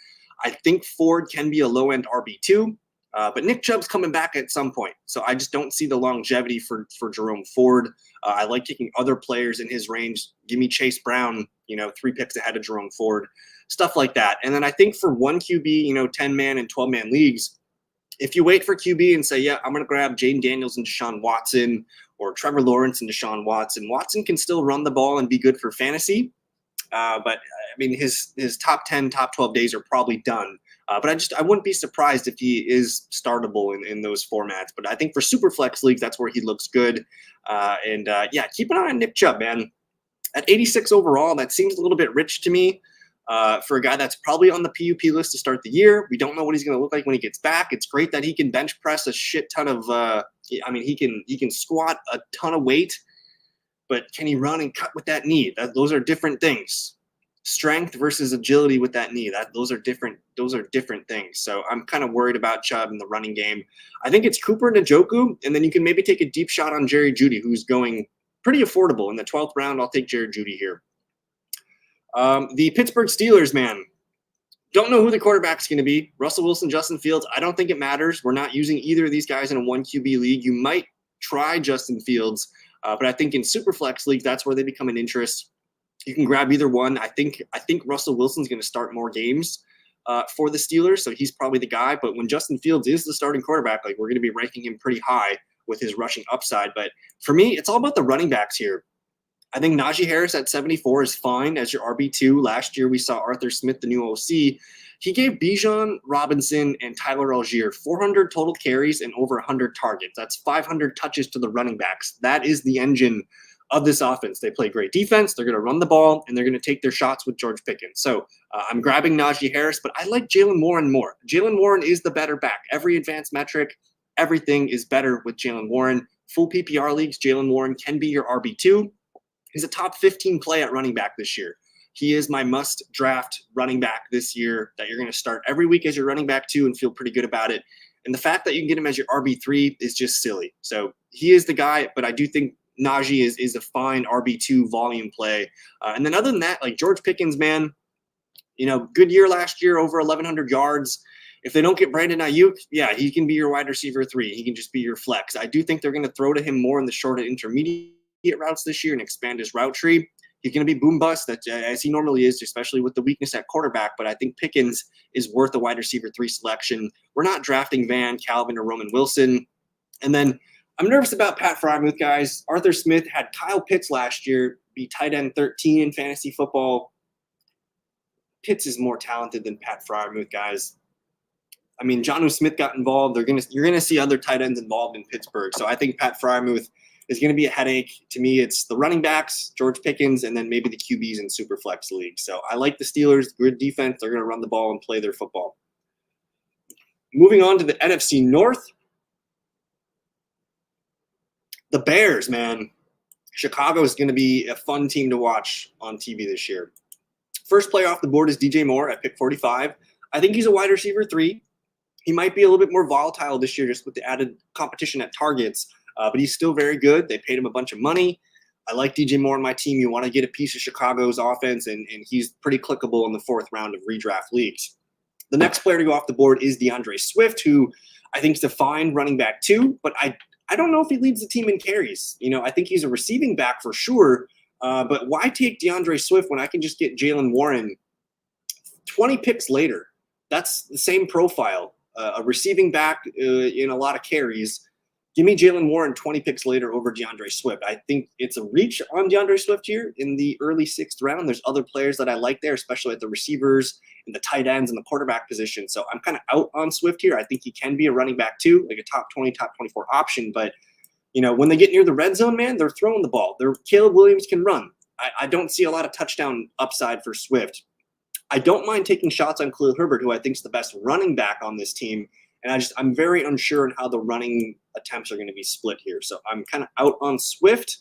I think Ford can be a low-end RB2, but Nick Chubb's coming back at some point. So I just don't see the longevity for Jerome Ford. I like taking other players in his range. Give me Chase Brown, 3 picks ahead of Jerome Ford, stuff like that. And then I think for 1 QB, 10-man and 12-man leagues, if you wait for QB and say, yeah, I'm going to grab Jaden Daniels and Deshaun Watson or Trevor Lawrence and Deshaun Watson, Watson can still run the ball and be good for fantasy. But his top 10, top 12 days are probably done. But I wouldn't be surprised if he is startable in those formats. But I think for super flex leagues, that's where he looks good. Keep an eye on Nick Chubb, man. At 86 overall, that seems a little bit rich to me for a guy that's probably on the PUP list to start the year. We don't know what he's going to look like when he gets back. It's great that he can bench press a shit ton of. He can squat a ton of weight, but can he run and cut with that knee? Those are different things. Strength versus agility with that knee. Those are different. Those are different things. So I'm kind of worried about Chubb in the running game. I think it's Cooper Njoku, and then you can maybe take a deep shot on Jerry Jeudy, who's going pretty affordable in the 12th round. I'll take Jerry Jeudy here. The Pittsburgh Steelers, man, don't know who the quarterback's going to be. Russell Wilson, Justin Fields. I don't think it matters. We're not using either of these guys in a 1 QB league. You might try Justin Fields, but I think in Superflex leagues, that's where they become an interest. You can grab either one. I think Russell Wilson's going to start more games for the Steelers, so he's probably the guy. But when Justin Fields is the starting quarterback, like, we're going to be ranking him pretty high with his rushing upside. But for me, it's all about the running backs here. I think Najee Harris at 74 is fine as your RB2. Last year, we saw Arthur Smith, the new OC. He gave Bijan Robinson and Tyler Algier 400 total carries and over 100 targets. That's 500 touches to the running backs. That is the engine of this offense. They play great defense. They're going to run the ball, and they're going to take their shots with George Pickens. So I'm grabbing Najee Harris, but I like Jaylen Warren more. Jaylen Warren is the better back. Every advanced metric, everything is better with Jaylen Warren. Full PPR leagues, Jaylen Warren can be your RB2. He's a top 15 play at running back this year. He is my must draft running back this year that you're going to start every week as your running back 2 and feel pretty good about it. And the fact that you can get him as your RB3 is just silly. So he is the guy, but I do think Najee is a fine RB2 volume play. And then other than that, like George Pickens, man, good year last year, over 1,100 yards. If they don't get Brandon Ayuk, yeah, he can be your wide receiver 3. He can just be your flex. I do think they're going to throw to him more in the short and intermediate routes this year and expand his route tree. He's going to be boom bust, as he normally is, especially with the weakness at quarterback. But I think Pickens is worth a wide receiver 3 selection. We're not drafting Van, Calvin, or Roman Wilson. And then I'm nervous about Pat Freiermuth, guys. Arthur Smith had Kyle Pitts last year be tight end 13 in fantasy football. Pitts is more talented than Pat Freiermuth, guys. I mean, Jonnu Smith got involved. You're gonna see other tight ends involved in Pittsburgh. So I think Pat Freiermuth is going to be a headache. To me, it's the running backs, George Pickens, and then maybe the QBs in Superflex league. So I like the Steelers. Good defense. They're going to run the ball and play their football. Moving on to the NFC North. The Bears, man. Chicago is going to be a fun team to watch on TV this year. First player off the board is DJ Moore at pick 45. I think he's a wide receiver 3. He might be a little bit more volatile this year just with the added competition at targets. But he's still very good. They paid him a bunch of money. I like DJ Moore on my team. You want to get a piece of Chicago's offense, and he's pretty clickable in the 4th round of redraft leagues. The next player to go off the board is DeAndre Swift, who I think is a fine running back too, but I don't know if he leads the team in carries. I think he's a receiving back for sure, but why take DeAndre Swift when I can just get Jaylen Warren 20 picks later? That's the same profile, a receiving back in a lot of carries. Give me Jaylen Warren 20 picks later over DeAndre Swift. I think it's a reach on DeAndre Swift here in the early 6th round. There's other players that I like there, especially at the receivers and the tight ends and the quarterback position. So I'm kind of out on Swift here. I think he can be a running back too, like a top 20, top 24 option. But, when they get near the red zone, man, they're throwing the ball. Caleb Williams can run. I don't see a lot of touchdown upside for Swift. I don't mind taking shots on Khalil Herbert, who I think is the best running back on this team. And I'm very unsure on how the running attempts are going to be split here. So I'm kind of out on Swift.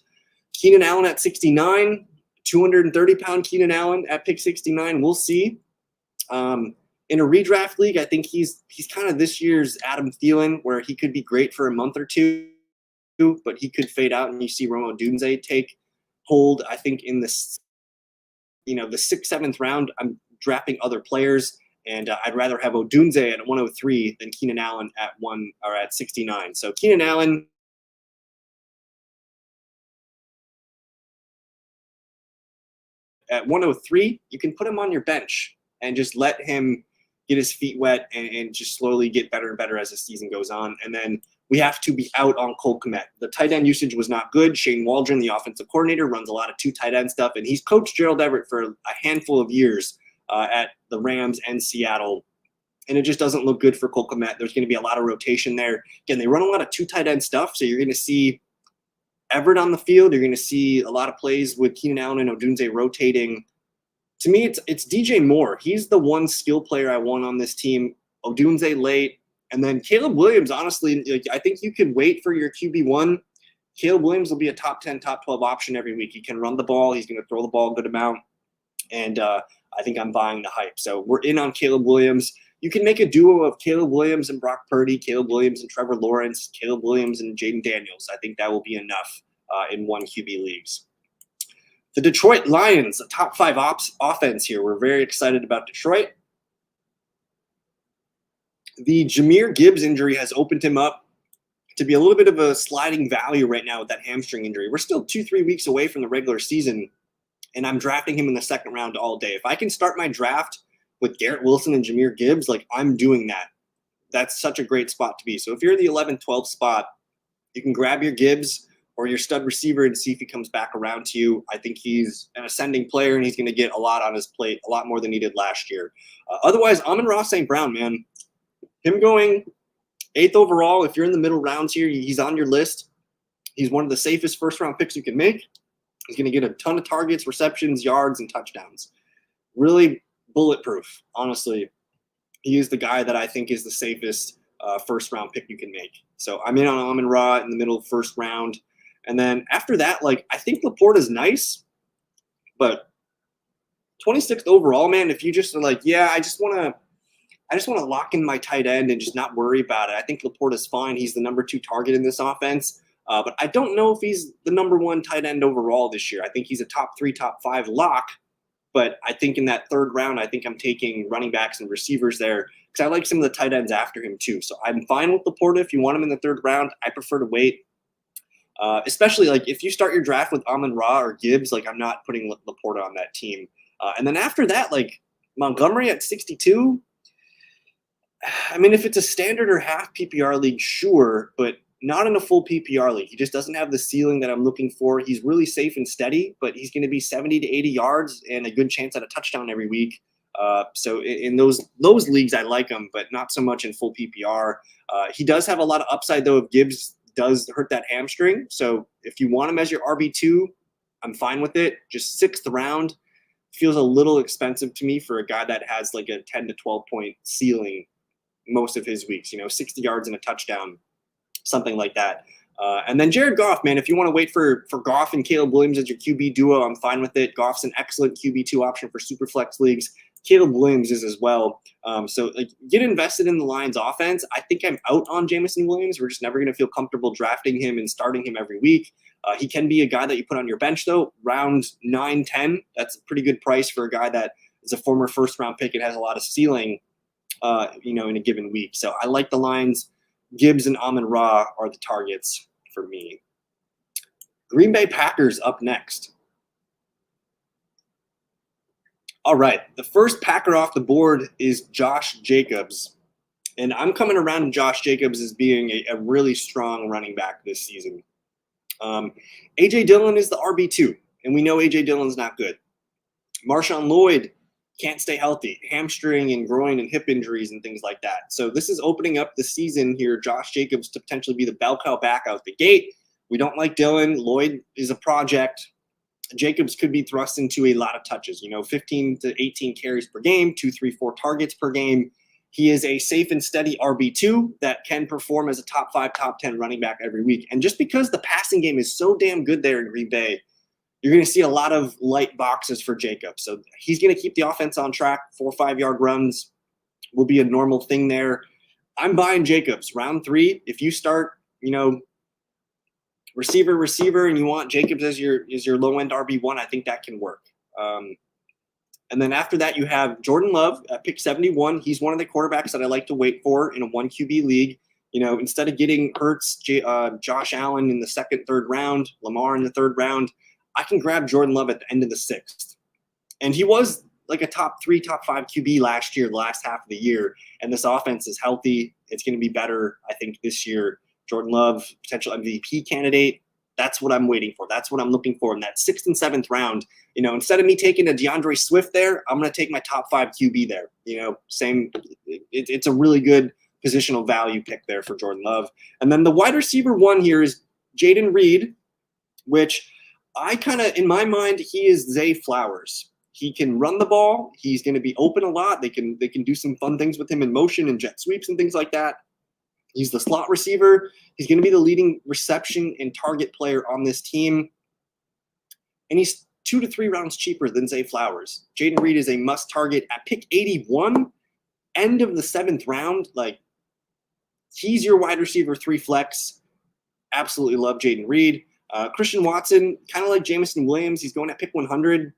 Keenan Allen at 69, 230-pound Keenan Allen at pick 69. We'll see. In a redraft league, I think he's kind of this year's Adam Thielen, where he could be great for a month or two, but he could fade out, and you see Rome Odunze take hold. I think in the 6th, 7th round, I'm drafting other players. And I'd rather have Odunze at 103 than Keenan Allen at 69. So Keenan Allen at 103, you can put him on your bench and just let him get his feet wet and just slowly get better and better as the season goes on. And then we have to be out on Cole Kmet. The tight end usage was not good. Shane Waldron, the offensive coordinator, runs a lot of 2 tight end stuff, and he's coached Gerald Everett for a handful of years at the Rams and Seattle. And it just doesn't look good for Cole Kmet. There's going to be a lot of rotation there. Again, they run a lot of 2 tight end stuff, so you're going to see Everett on the field, you're going to see a lot of plays with Keenan Allen and Odunze rotating. To me, it's DJ Moore. He's the one skill player I want on this team. Odunze late. And then Caleb Williams, honestly, I think you could wait for your QB1. Caleb Williams will be a top 10, top 12 option every week. He can run the ball. He's going to throw the ball a good amount. And I think I'm buying the hype. So we're in on Caleb Williams. You can make a duo of Caleb Williams and Brock Purdy, Caleb Williams and Trevor Lawrence, Caleb Williams and Jaden Daniels. I think that will be enough in one QB leagues. The Detroit Lions, a top 5 offense here. We're very excited about Detroit. The Jahmyr Gibbs injury has opened him up to be a little bit of a sliding value right now with that hamstring injury. We're still 2-3 weeks away from the regular season, and I'm drafting him in the second round all day. If I can start my draft with Garrett Wilson and Jahmyr Gibbs, I'm doing that. That's such a great spot to be. So if you're in the 11-12 spot, you can grab your Gibbs or your stud receiver and see if he comes back around to you. I think he's an ascending player, and he's going to get a lot on his plate, a lot more than he did last year. Otherwise, Amon-Ra St. Brown, man. Him going 8th overall, if you're in the middle rounds here, he's on your list. He's one of the safest first-round picks you can make. He's going to get a ton of targets, receptions, yards, and touchdowns. Really bulletproof, honestly. He is the guy that I think is the safest first-round pick you can make. So I'm in on Amon-Ra in the middle of first round. And then after that, I think Laporta is nice, but 26th overall, man, if you just are I just want to lock in my tight end and just not worry about it. I think Laporta's fine. He's the number 2 target in this offense. But I don't know if he's the number 1 tight end overall this year. I think he's a top 3, top 5 lock. But I think in that third round, I think I'm taking running backs and receivers there because I like some of the tight ends after him too. So I'm fine with Laporta if you want him in the third round. I prefer to wait. Especially if you start your draft with Amon-Ra or Gibbs, I'm not putting Laporta on that team. And then after that, Montgomery at 62, I mean, if it's a standard or half PPR league, sure, but not in a full PPR league. He just doesn't have the ceiling that I'm looking for. He's really safe and steady, but he's going to be 70 to 80 yards and a good chance at a touchdown every week. So in those leagues, I like him, but not so much in full PPR. He does have a lot of upside, though, if Gibbs does hurt that hamstring. So if you want him as your RB2, I'm fine with it. Just 6th round feels a little expensive to me for a guy that has a 10 to 12 point ceiling most of his weeks, 60 yards and a touchdown, something like that. And then Jared Goff, man, if you want to wait for Goff and Caleb Williams as your QB duo, I'm fine with it. Goff's an excellent QB2 option for super flex leagues. Caleb Williams is as well. So get invested in the Lions offense. I think I'm out on Jameson Williams. We're just never going to feel comfortable drafting him and starting him every week. He can be a guy that you put on your bench, though. Round 9, 10, that's a pretty good price for a guy that is a former first-round pick and has a lot of ceiling, in a given week. So I like the Lions. Gibbs and Amon-Ra are the targets for me. Green Bay Packers up next. All right, the first Packer off the board is Josh Jacobs. And I'm coming around to Josh Jacobs as being a really strong running back this season. A.J. Dillon is the RB2, and we know A.J. Dillon's not good. Marshawn Lloyd can't stay healthy, hamstring and groin and hip injuries and things like that. So this is opening up the season here, Josh Jacobs to potentially be the bell cow back out the gate. We don't like Dillon. Lloyd is a project. Jacobs could be thrust into a lot of touches, 15 to 18 carries per game, 2, 3, 4 targets per game. He is a safe and steady RB2 that can perform as a top 5, top 10 running back every week. And just because the passing game is so damn good there in Green Bay, you're going to see a lot of light boxes for Jacobs. So he's going to keep the offense on track. 4 or 5 yard runs will be a normal thing there. I'm buying Jacobs. Round 3, if you start, receiver, and you want Jacobs as your low-end RB1, I think that can work. And then after that, you have Jordan Love at pick 71. He's one of the quarterbacks that I like to wait for in a 1 QB league. Instead of getting Hurts, Josh Allen in the 2nd, 3rd round, Lamar in the 3rd round, I can grab Jordan Love at the end of the 6th. And he was like a top 3, top 5 QB last year, the last half of the year. And this offense is healthy. It's going to be better, I think, this year. Jordan Love, potential MVP candidate. That's what I'm waiting for. That's what I'm looking for in that 6th and 7th round. Instead of me taking a DeAndre Swift there, I'm going to take my top 5 QB there. It's a really good positional value pick there for Jordan Love. And then the wide receiver 1 here is Jaden Reed. which I kind of, in my mind, he is Zay Flowers. He can run the ball. He's going to be open a lot. They can do some fun things with him in motion and jet sweeps and things like that. He's the slot receiver. He's going to be the leading reception and target player on this team. And he's 2 to 3 rounds cheaper than Zay Flowers. Jayden Reed is a must target at pick 81, end of the 7th round. Like, he's your wide receiver 3 flex. Absolutely love Jayden Reed. Christian Watson, kind of like Jameson Williams, he's going at pick 100.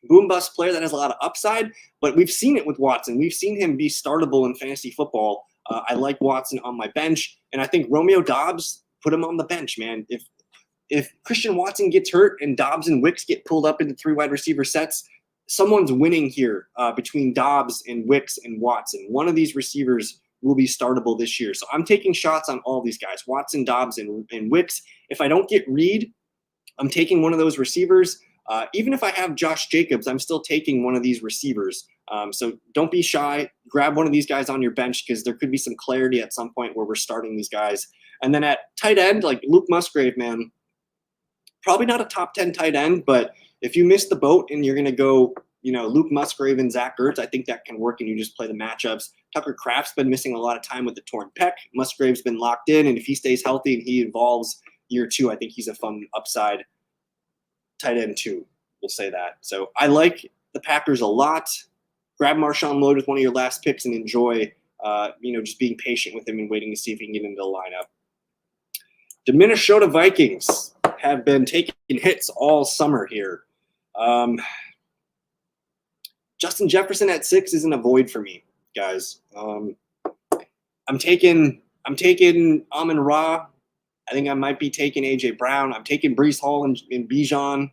Boom bust player that has a lot of upside, but we've seen it with Watson. We've seen him be startable in fantasy football. I like Watson on my bench, and I think Romeo Doubs, put him on the bench, man. If Christian Watson gets hurt and Doubs and Wicks get pulled up into 3 wide receiver sets, someone's winning here between Doubs and Wicks and Watson. One of these receivers will be startable this year. So I'm taking shots on all these guys, Watson, Doubs, and Wicks. If I don't get Reed, I'm taking one of those receivers. Even if I have Josh Jacobs, I'm still taking one of these receivers. So don't be shy. Grab one of these guys on your bench because there could be some clarity at some point where we're starting these guys. And then at tight end, like Luke Musgrave, man, probably not a top 10 tight end, but if you miss the boat and you're going to go, Luke Musgrave and Zach Ertz, I think that can work and you just play the matchups. Tucker Kraft's been missing a lot of time with the torn pec. Musgrave's been locked in, and if he stays healthy and he evolves year 2, I think he's a fun upside tight end 2. We'll say that. So I like the Packers a lot. Grab Marshawn Lloyd with one of your last picks and enjoy, just being patient with him and waiting to see if he can get into the lineup. The Minnesota Vikings have been taking hits all summer here. Justin Jefferson at 6 isn't a void for me, guys. I'm taking Amon-Ra. I think I might be taking A.J. Brown. I'm taking Breece Hall and Bijan.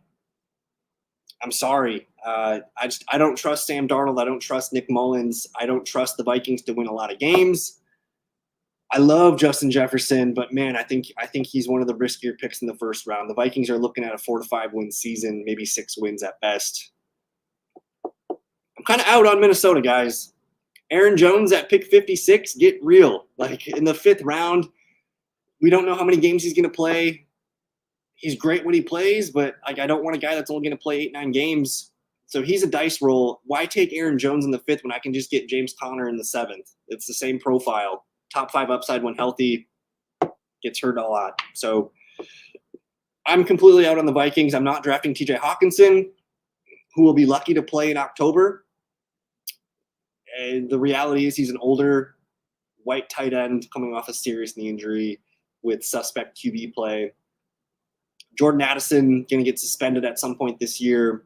I'm sorry. I don't trust Sam Darnold. I don't trust Nick Mullins. I don't trust the Vikings to win a lot of games. I love Justin Jefferson, but man, I think he's one of the riskier picks in the first round. The Vikings are looking at a 4 to 5 win season, maybe 6 wins at best. I'm kind of out on Minnesota, guys. Aaron Jones at pick 56, get real. Like in the 5th round, we don't know how many games he's going to play. He's great when he plays, but like I don't want a guy that's only going to play 8-9 games. So he's a dice roll. Why take Aaron Jones in the 5th when I can just get James Conner in the 7th? It's the same profile. Top 5 upside when healthy, gets hurt a lot. So I'm completely out on the Vikings. I'm not drafting TJ Hawkinson, who will be lucky to play in October. And the reality is he's an older white tight end coming off a serious knee injury with suspect QB play. Jordan Addison going to get suspended at some point this year.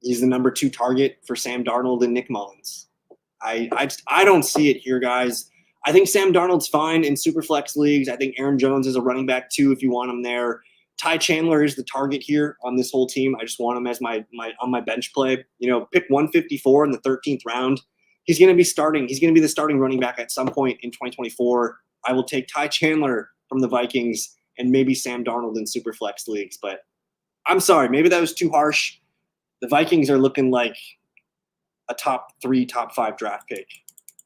He's the number 2 target for Sam Darnold and Nick Mullins. I don't see it here, guys. I think Sam Darnold's fine in Superflex leagues. I think Aaron Jones is a running back too if you want him there. Ty Chandler is the target here on this whole team. I just want him as my on my bench play. Pick 154 in the 13th round. He's going to be starting. He's going to be the starting running back at some point in 2024. I will take Ty Chandler from the Vikings and maybe Sam Darnold in Superflex leagues. But I'm sorry, maybe that was too harsh. The Vikings are looking like a top 3, top 5 draft pick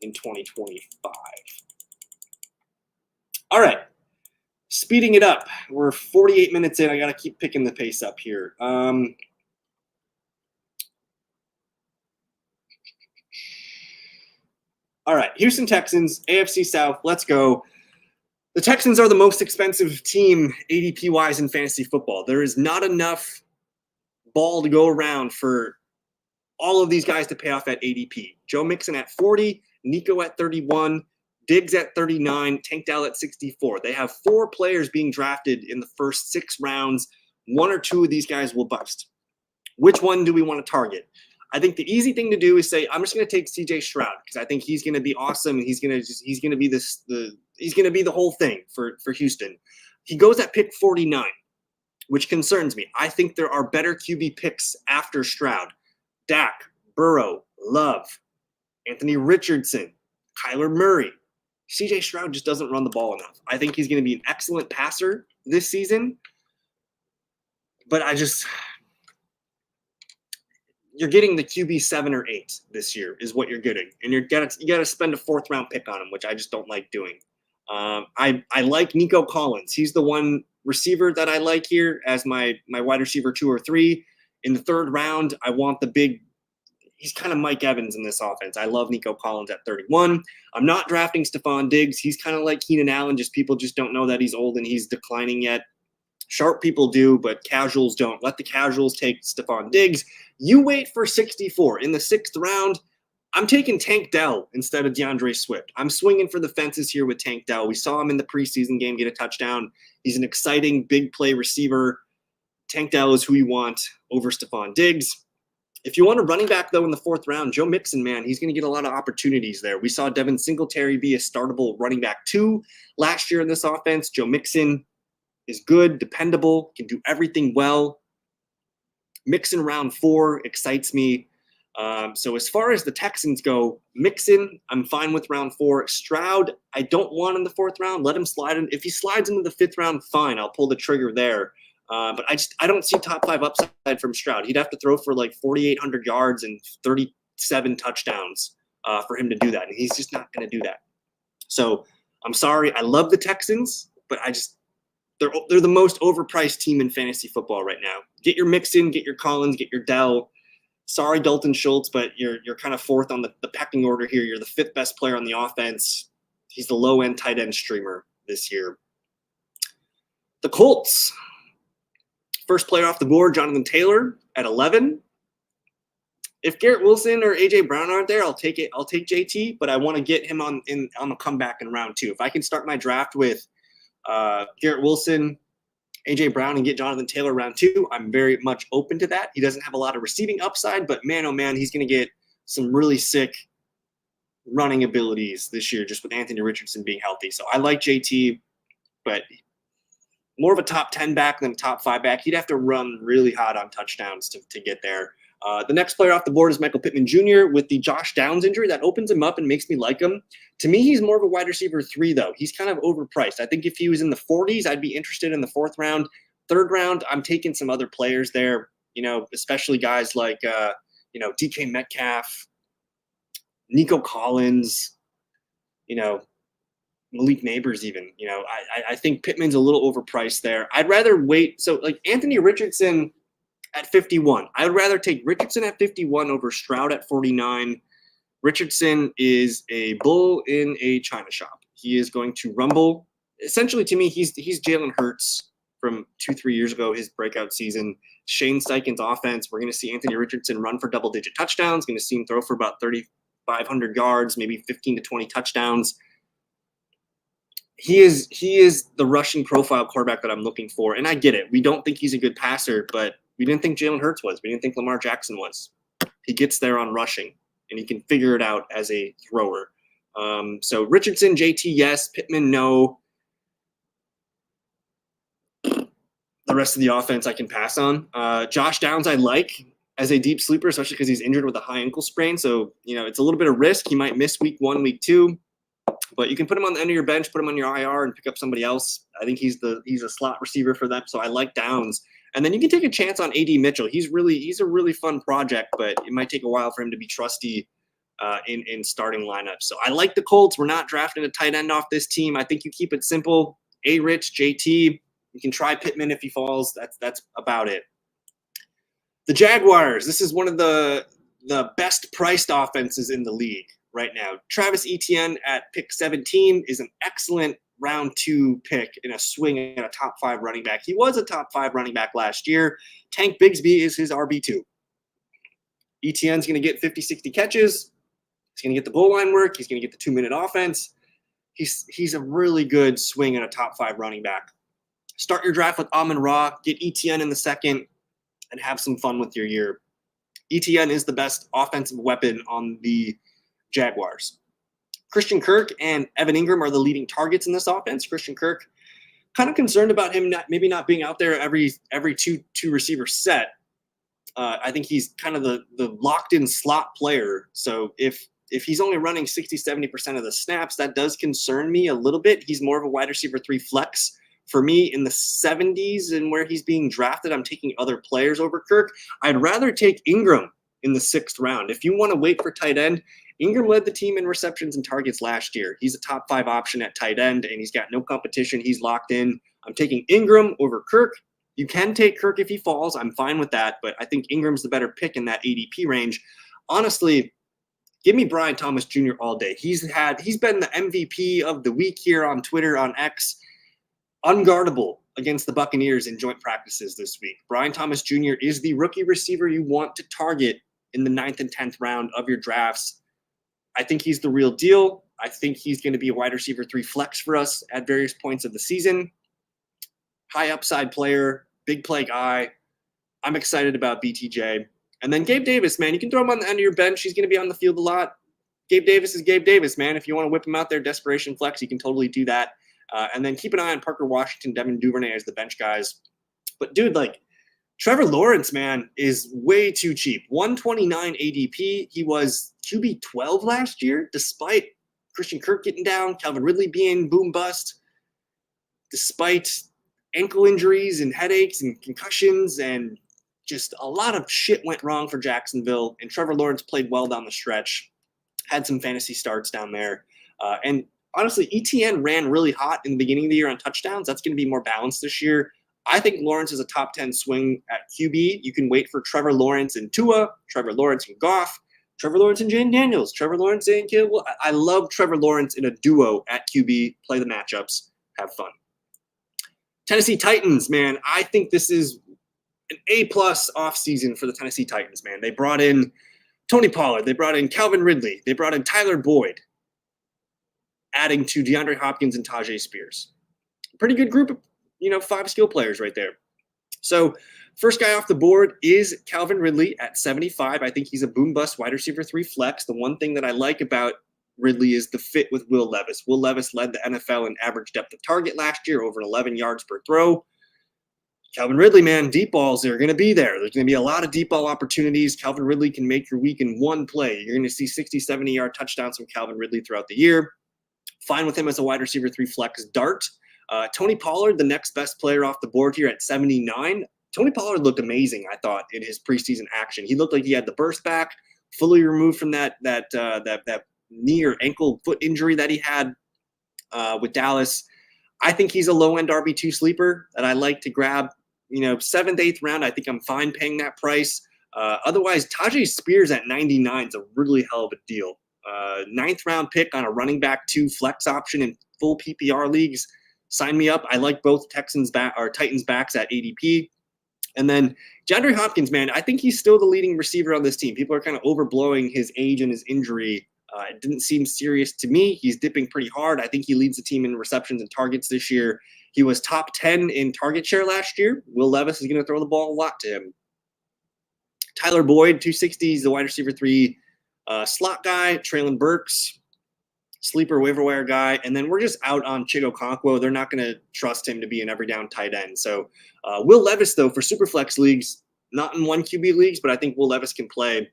in 2025. All right. Speeding it up. We're 48 minutes in. I got to keep picking the pace up here. All right. Houston Texans, AFC South. Let's go. The Texans are the most expensive team ADP-wise in fantasy football. There is not enough ball to go around for all of these guys to pay off at ADP. Joe Mixon at 40, Nico at 31, Diggs at 39, Tank Dell at 64. They have 4 players being drafted in the first 6 rounds. 1 or 2 of these guys will bust. Which one do we want to target? I think the easy thing to do is say I'm just going to take CJ Stroud because I think he's going to be awesome and he's going to be the whole thing for Houston. He goes at pick 49, which concerns me. I think there are better QB picks after Stroud. Dak, Burrow, Love, Anthony Richardson, Kyler Murray. CJ Stroud just doesn't run the ball enough. I think he's going to be an excellent passer this season, but you're getting the QB 7 or 8 this year is what you're getting, and you got to spend a 4th round pick on him, which I just don't like doing. I like Nico Collins. He's the one receiver that I like here as my wide receiver 2 or 3. In the third round, I want the big. He's kind of Mike Evans in this offense. I love Nico Collins at 31. I'm not drafting Stephon Diggs. He's kind of like Keenan Allen. People just don't know that he's old and he's declining yet. Sharp people do, but casuals don't. Let the casuals take Stephon Diggs. You wait for 64. In the 6th round, I'm taking Tank Dell instead of DeAndre Swift. I'm swinging for the fences here with Tank Dell. We saw him in the preseason game get a touchdown. He's an exciting big play receiver. Tank Dell is who you want over Stephon Diggs. If you want a running back, though, in the 4th round, Joe Mixon, man, he's going to get a lot of opportunities there. We saw Devin Singletary be a startable running back 2 last year in this offense. Joe Mixon is good, dependable, can do everything well. Mixon round 4 excites me. So as far as the Texans go, Mixon, I'm fine with round 4. Stroud, I don't want in the 4th round. Let him slide in. If he slides into the 5th round, fine. I'll pull the trigger there. But I don't see top 5 upside from Stroud. He'd have to throw for like 4,800 yards and 37 touchdowns for him to do that. And he's just not going to do that. So I'm sorry. I love the Texans, but they're the most overpriced team in fantasy football right now. Get your Mixon, get your Collins, get your Dell. Sorry, Dalton Schultz, but you're kind of 4th on the pecking order here. You're the 5th best player on the offense. He's the low-end tight end streamer this year. The Colts. First player off the board, Jonathan Taylor at 11. If Garrett Wilson or A.J. Brown aren't there, I'll take it. I'll take JT, but I want to get him on a comeback in round 2. If I can start my draft with Garrett Wilson, A.J. Brown, and get Jonathan Taylor round 2, I'm very much open to that. He doesn't have a lot of receiving upside, but man, oh man, he's going to get some really sick running abilities this year just with Anthony Richardson being healthy. So I like JT, but more of a top 10 back than a top 5 back. He'd have to run really hot on touchdowns to get there. The next player off the board is Michael Pittman Jr. with the Josh Downs injury. That opens him up and makes me like him. To me, he's more of a wide receiver 3, though. He's kind of overpriced. I think if he was in the 40s, I'd be interested in the 4th round. 3rd round, I'm taking some other players there, especially guys like, DK Metcalf, Nico Collins, Malik Neighbors even. I think Pittman's a little overpriced there. I'd rather wait. So, like Anthony Richardson at 51. I would rather take Richardson at 51 over Stroud at 49. Richardson is a bull in a china shop. He is going to rumble. Essentially, to me, he's Jalen Hurts from 2-3 years ago, his breakout season. Shane Steichen's offense. We're going to see Anthony Richardson run for double-digit touchdowns. Going to see him throw for about 3,500 yards, maybe 15 to 20 touchdowns. He is the rushing profile quarterback that I'm looking for, and I get it. We don't think he's a good passer, but we didn't think Jalen Hurts was. We didn't think Lamar Jackson was. He gets there on rushing, and he can figure it out as a thrower. So Richardson, JT, yes. Pittman, no. The rest of the offense I can pass on. Josh Downs I like as a deep sleeper, especially because he's injured with a high ankle sprain. So, it's a little bit of risk. He might miss week 1, week 2. But you can put him on the end of your bench, put him on your IR, and pick up somebody else. I think he's a slot receiver for them, so I like Downs. And then you can take a chance on A.D. Mitchell. He's a really fun project, but it might take a while for him to be trusty in starting lineups. So I like the Colts. We're not drafting a tight end off this team. I think you keep it simple. A-Rich, JT. You can try Pittman if he falls. That's about it. The Jaguars. This is one of the best priced offenses in the league right now. Travis Etienne at pick 17 is an excellent round 2 pick in a swing at a top 5 running back. He was a top 5 running back last year. Tank Bigsby is his RB2. Etienne's going to get 50, 60 catches. He's going to get the goal line work. He's going to get the 2-minute offense. He's a really good swing at a top 5 running back. Start your draft with Amon-Ra. Get Etienne in the 2nd and have some fun with your year. Etienne is the best offensive weapon on the Jaguars. Christian Kirk and Evan Ingram are the leading targets in this offense. Christian Kirk, kind of concerned about him maybe not being out there every two receiver set. I think he's kind of the locked-in slot player. So if he's only running 60, 70% of the snaps, that does concern me a little bit. He's more of a wide receiver 3 flex. For me, in the 70s and where he's being drafted, I'm taking other players over Kirk. I'd rather take Ingram in the 6th round. If you want to wait for tight end, Ingram led the team in receptions and targets last year. He's a top 5 option at tight end, and he's got no competition. He's locked in. I'm taking Ingram over Kirk. You can take Kirk if he falls. I'm fine with that, but I think Ingram's the better pick in that ADP range. Honestly, give me Brian Thomas Jr. all day. He's been the MVP of the week here on Twitter, on X. Unguardable against the Buccaneers in joint practices this week. Brian Thomas Jr. is the rookie receiver you want to target in the 9th and 10th round of your drafts. I think he's the real deal. I think he's going to be a wide receiver 3 flex for us at various points of the season. High upside player, big play guy. I'm excited about BTJ. And then Gabe Davis, man, you can throw him on the end of your bench. He's going to be on the field a lot. Gabe Davis is Gabe Davis, man. If you want to whip him out there, desperation flex, you can totally do that. And then keep an eye on Parker Washington, Devin Duvernay as the bench guys. But, dude, like, Trevor Lawrence, man, is way too cheap. 129 ADP. He was QB 12 last year, despite Christian Kirk getting down, Calvin Ridley being boom bust, despite ankle injuries and headaches and concussions, and just a lot of shit went wrong for Jacksonville. And Trevor Lawrence played well down the stretch, had some fantasy starts down there. And honestly, ETN ran really hot in the beginning of the year on touchdowns. That's going to be more balanced this year. I think Lawrence is a top 10 swing at QB. You can wait for Trevor Lawrence and Tua, Trevor Lawrence and Goff, Trevor Lawrence and Jane Daniels, Trevor Lawrence and Kittle. I love Trevor Lawrence in a duo at QB. Play the matchups. Have fun. Tennessee Titans, man. I think this is an A-plus offseason for the Tennessee Titans, man. They brought in Tony Pollard. They brought in Calvin Ridley. They brought in Tyler Boyd, adding to DeAndre Hopkins and Tajay Spears. Pretty good group of, 5 skill players right there. So first guy off the board is Calvin Ridley at 75. I think he's a boom-bust wide receiver 3 flex. The one thing that I like about Ridley is the fit with Will Levis. Will Levis led the NFL in average depth of target last year, over 11 yards per throw. Calvin Ridley, man, deep balls are going to be there. There's going to be a lot of deep ball opportunities. Calvin Ridley can make your week in one play. You're going to see 60, 70-yard touchdowns from Calvin Ridley throughout the year. Fine with him as a wide receiver 3 flex dart. Tony Pollard, the next best player off the board here at 79. Tony Pollard looked amazing, I thought, in his preseason action. He looked like he had the burst back, fully removed from that knee or ankle foot injury that he had with Dallas. I think he's a low-end RB2 sleeper that I like to grab. 7th, 8th round, I think I'm fine paying that price. Otherwise, Tajay Spears at 99 is a really hell of a deal. 9th round pick on a running back 2 flex option in full PPR leagues. Sign me up. I like both Titans backs at ADP. And then DeAndre Hopkins, man, I think he's still the leading receiver on this team. People are kind of overblowing his age and his injury. It didn't seem serious to me. He's dipping pretty hard. I think he leads the team in receptions and targets this year. He was top 10 in target share last year. Will Levis is going to throw the ball a lot to him. Tyler Boyd, 260. He's the wide receiver 3 slot guy. Traylon Burks, sleeper waiver wire guy. And then we're just out on Chido Okonkwo. They're not going to trust him to be an every down tight end. So Will Levis, though, for Superflex leagues, not in 1 QB leagues, but I think Will Levis can play,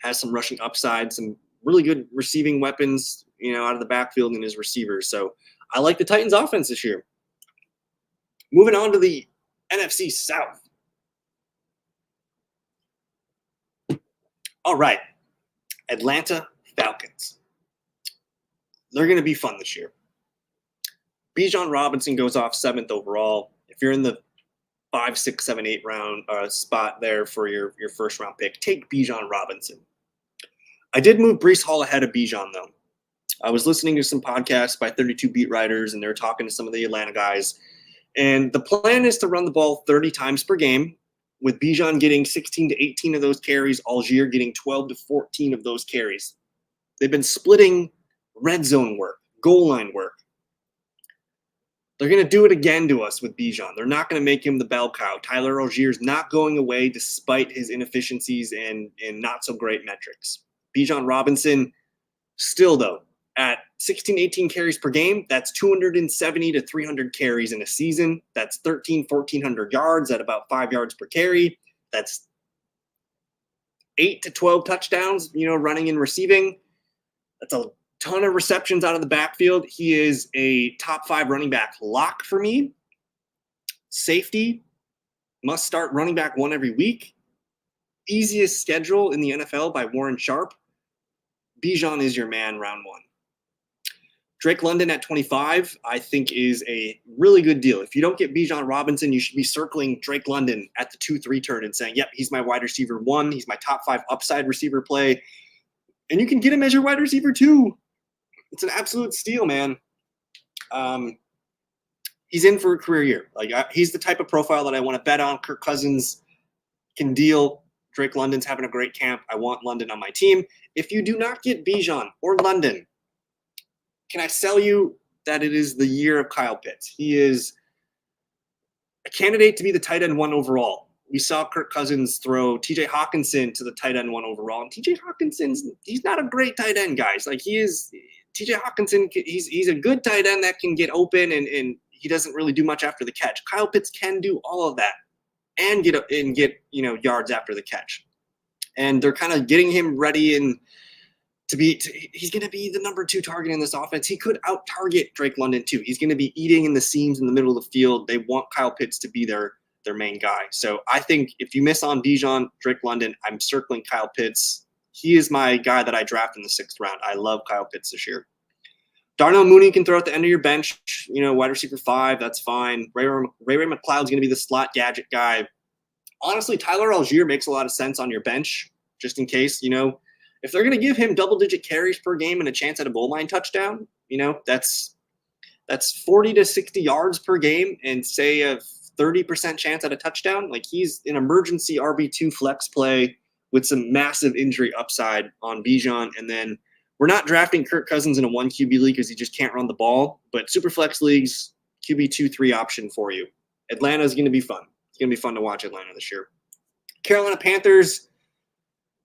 has some rushing upside, some really good receiving weapons, out of the backfield in his receivers. So I like the Titans offense this year. Moving on to the NFC South. All right. Atlanta Falcons. They're going to be fun this year. Bijan Robinson goes off 7th overall. If you're in the 5, 6, 7, 8 round spot there for your first round pick, take Bijan Robinson. I did move Breece Hall ahead of Bijan, though. I was listening to some podcasts by 32 beat writers, and they were talking to some of the Atlanta guys. And the plan is to run the ball 30 times per game, with Bijan getting 16 to 18 of those carries, Algier getting 12 to 14 of those carries. They've been splitting red zone work, goal line work. They're going to do it again to us with Bijan. They're not going to make him the bell cow. Tyler Algier's not going away despite his inefficiencies and not so great metrics. Bijan Robinson, still though, at 16, 18 carries per game, that's 270 to 300 carries in a season. That's 1,400 yards at about 5 yards per carry. That's 8 to 12 touchdowns, running and receiving. That's a ton of receptions out of the backfield. He is a top 5 running back lock for me. Safety, must start running back 1 every week. easiest schedule in the NFL by Warren Sharp, Bijan is your man round 1. Drake London at 25, I think is a really good deal. If you don't get Bijan Robinson, you should be circling Drake London at the 2-3 turn and saying, yep, he's my wide receiver 1. He's my top 5 upside receiver play. And you can get him as your wide receiver 2. It's an absolute steal, man. He's in for a career year. He's the type of profile that I want to bet on. Kirk Cousins can deal. Drake London's having a great camp. I want London on my team. If you do not get Bijan or London, can I sell you that it is the year of Kyle Pitts? He is a candidate to be the tight end 1 overall. We saw Kirk Cousins throw TJ Hawkinson to the tight end 1 overall. And TJ Hawkinson's, he's not a great tight end, guys. TJ Hawkinson, he's a good tight end that can get open and he doesn't really do much after the catch. Kyle Pitts can do all of that and get yards after the catch. And they're kind of getting him ready he's going to be the number 2 target in this offense. He could out-target Drake London too. He's going to be eating in the seams in the middle of the field. They want Kyle Pitts to be their main guy. So I think if you miss on Bijan, Drake London, I'm circling Kyle Pitts. He is my guy that I draft in the 6th round. I love Kyle Pitts this year. Darnell Mooney can throw at the end of your bench, wide receiver 5, that's fine. Ray McLeod's going to be the slot gadget guy. Honestly, Tyler Algier makes a lot of sense on your bench, just in case, if they're going to give him double-digit carries per game and a chance at a goal line touchdown, that's 40 to 60 yards per game and say a 30% chance at a touchdown. He's an emergency RB2 flex play with some massive injury upside on Bijan. And then we're not drafting Kirk Cousins in a 1 QB league because he just can't run the ball. But super flex leagues, QB 2-3 option for you. Atlanta is going to be fun. It's going to be fun to watch Atlanta this year. Carolina Panthers,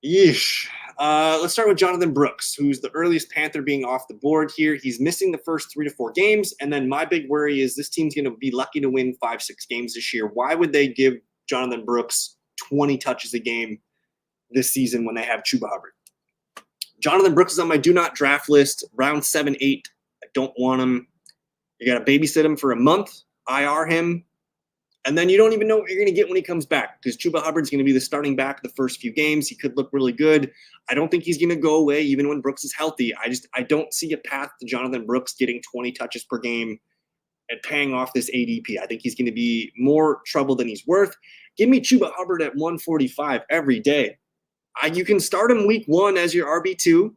yeesh. Let's start with Jonathan Brooks, who's the earliest Panther being off the board here. He's missing the first 3 to 4 games. And then my big worry is this team's going to be lucky to win 5-6 games this year. Why would they give Jonathan Brooks 20 touches a game this season when they have Chuba Hubbard? Jonathan Brooks is on my do not draft list, round 7, 8. I don't want him. You got to babysit him for a month, IR him, and then you don't even know what you're going to get when he comes back because Chuba Hubbard's going to be the starting back the first few games. He could look really good. I don't think he's going to go away even when Brooks is healthy. I don't see a path to Jonathan Brooks getting 20 touches per game and paying off this ADP. I think he's going to be more trouble than he's worth. Give me Chuba Hubbard at 145 every day. You can start him week 1 as your RB2,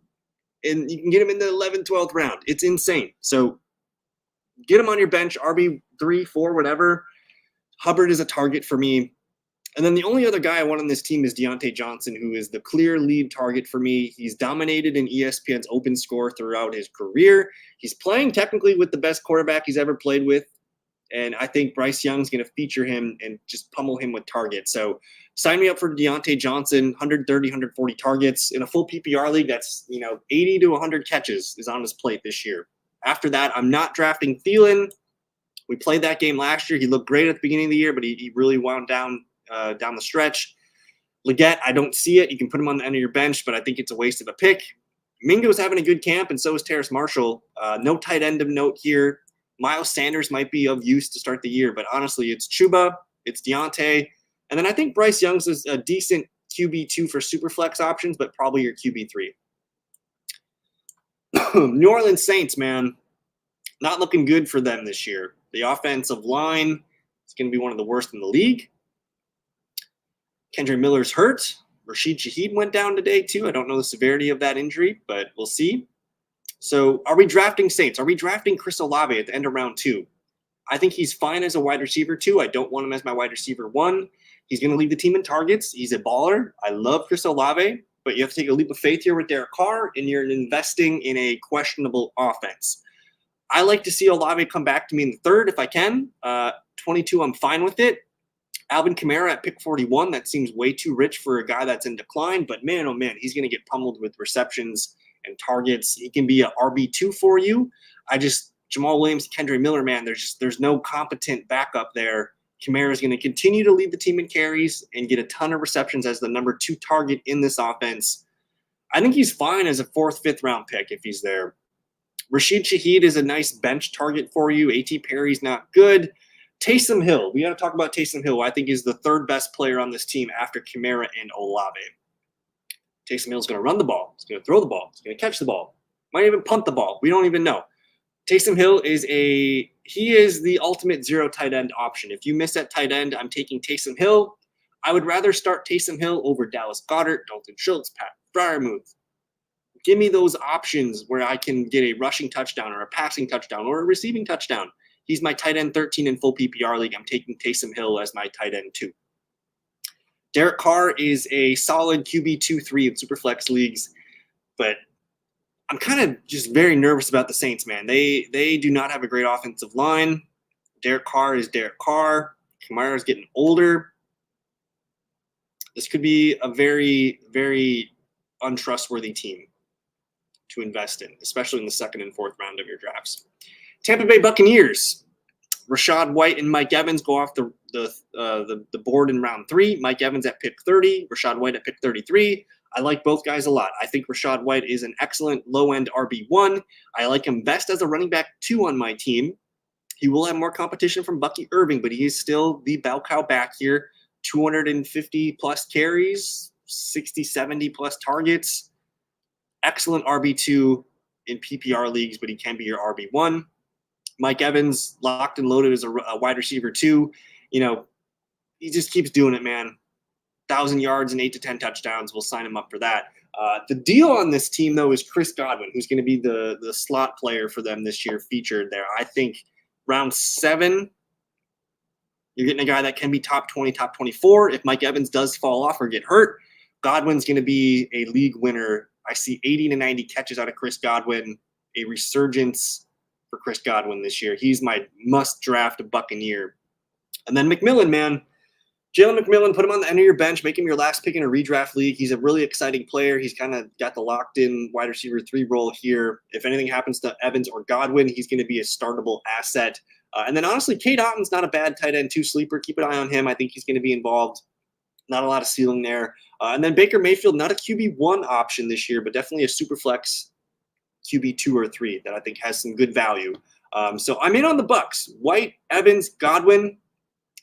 and you can get him in the 11th, 12th round. It's insane. So get him on your bench, RB3, 4, whatever. Hubbard is a target for me. And then the only other guy I want on this team is Deontay Johnson, who is the clear lead target for me. He's dominated in ESPN's open score throughout his career. He's playing technically with the best quarterback he's ever played with. And I think Bryce Young's going to feature him and just pummel him with targets. So sign me up for Deontay Johnson, 130, 140 targets. In a full PPR league, that's 80 to 100 catches is on his plate this year. After that, I'm not drafting Thielen. We played that game last year. He looked great at the beginning of the year, but he really wound down the stretch. Leggett, I don't see it. You can put him on the end of your bench, but I think it's a waste of a pick. Mingo's having a good camp, and so is Terrace Marshall. No tight end of note here. Miles Sanders might be of use to start the year, but honestly, it's Chuba, it's Deontay, and then I think Bryce Young's is a decent QB2 for super flex options, but probably your QB3. New Orleans Saints, man, not looking good for them this year. The offensive line is going to be one of the worst in the league. Kendre Miller's hurt. Rashid Shaheed went down today, too. I don't know the severity of that injury, but we'll see. So are we drafting Saints? Are we drafting Chris Olave at the end of round 2? I think he's fine as a wide receiver 2. I don't want him as my wide receiver 1. He's going to lead the team in targets. He's a baller. I love Chris Olave, but you have to take a leap of faith here with Derek Carr, and you're investing in a questionable offense. I like to see Olave come back to me in the 3rd if I can. 22, I'm fine with it. Alvin Kamara at pick 41, that seems way too rich for a guy that's in decline, but man, oh man, he's going to get pummeled with receptions and targets. He can be an RB2 for you. Jamal Williams, Kendre Miller, man, there's no competent backup there. Kamara is going to continue to lead the team in carries and get a ton of receptions as the number 2 target in this offense. I think he's fine as a 4th, 5th round pick if he's there. Rashid Shaheed is a nice bench target for you. A.T. Perry's not good. Taysom Hill. We got to talk about Taysom Hill, who I think is the third best player on this team after Kamara and Olave. Taysom Hill's going to run the ball. He's going to throw the ball. He's going to catch the ball. Might even punt the ball. We don't even know. Taysom Hill is the ultimate zero tight end option. If you miss at tight end, I'm taking Taysom Hill. I would rather start Taysom Hill over Dallas Goedert, Dalton Schultz, Pat Freiermuth. Give me those options where I can get a rushing touchdown or a passing touchdown or a receiving touchdown. He's my tight end 13 in full PPR league. I'm taking Taysom Hill as my tight end 2. Derek Carr is a solid QB 2-3 in Superflex leagues, but I'm kind of just very nervous about the Saints, man. They do not have a great offensive line. Derek Carr is Derek Carr. Kamara is getting older. This could be a very, very untrustworthy team to invest in, especially in the second and fourth round of your drafts. Tampa Bay Buccaneers. Rachaad White and Mike Evans go off the board in round 3. Mike Evans at pick 30. Rachaad White at pick 33. I like both guys a lot. I think Rachaad White is an excellent low-end RB1. I like him best as a running back 2 on my team. He will have more competition from Bucky Irving, but he is still the bell cow back here. 250-plus carries, 60, 70-plus targets. Excellent RB2 in PPR leagues, but he can be your RB1. Mike Evans, locked and loaded as a wide receiver 2. You know, he just keeps doing it, man. 1,000 yards and 8 to 10 touchdowns. We'll sign him up for that. The deal on this team, though, is Chris Godwin, who's going to be the slot player for them this year, featured there. I think round 7, you're getting a guy that can be top 20, top 24. If Mike Evans does fall off or get hurt, Godwin's going to be a league winner. I see 80 to 90 catches out of Chris Godwin, a resurgence for Chris Godwin this year. He's my must-draft Buccaneer. And then McMillan, man. Jalen McMillan, put him on the end of your bench, make him your last pick in a redraft league. He's a really exciting player. He's kind of got the locked-in wide receiver 3 role here. If anything happens to Evans or Godwin, he's going to be a startable asset. And then, honestly, Cade Otton's not a bad tight end 2 sleeper. Keep an eye on him. I think he's going to be involved. Not a lot of ceiling there. And then Baker Mayfield, not a QB1 option this year, but definitely a super flex QB 2 or 3 that I think has some good value. So I'm in on the Bucks. White, Evans, Godwin,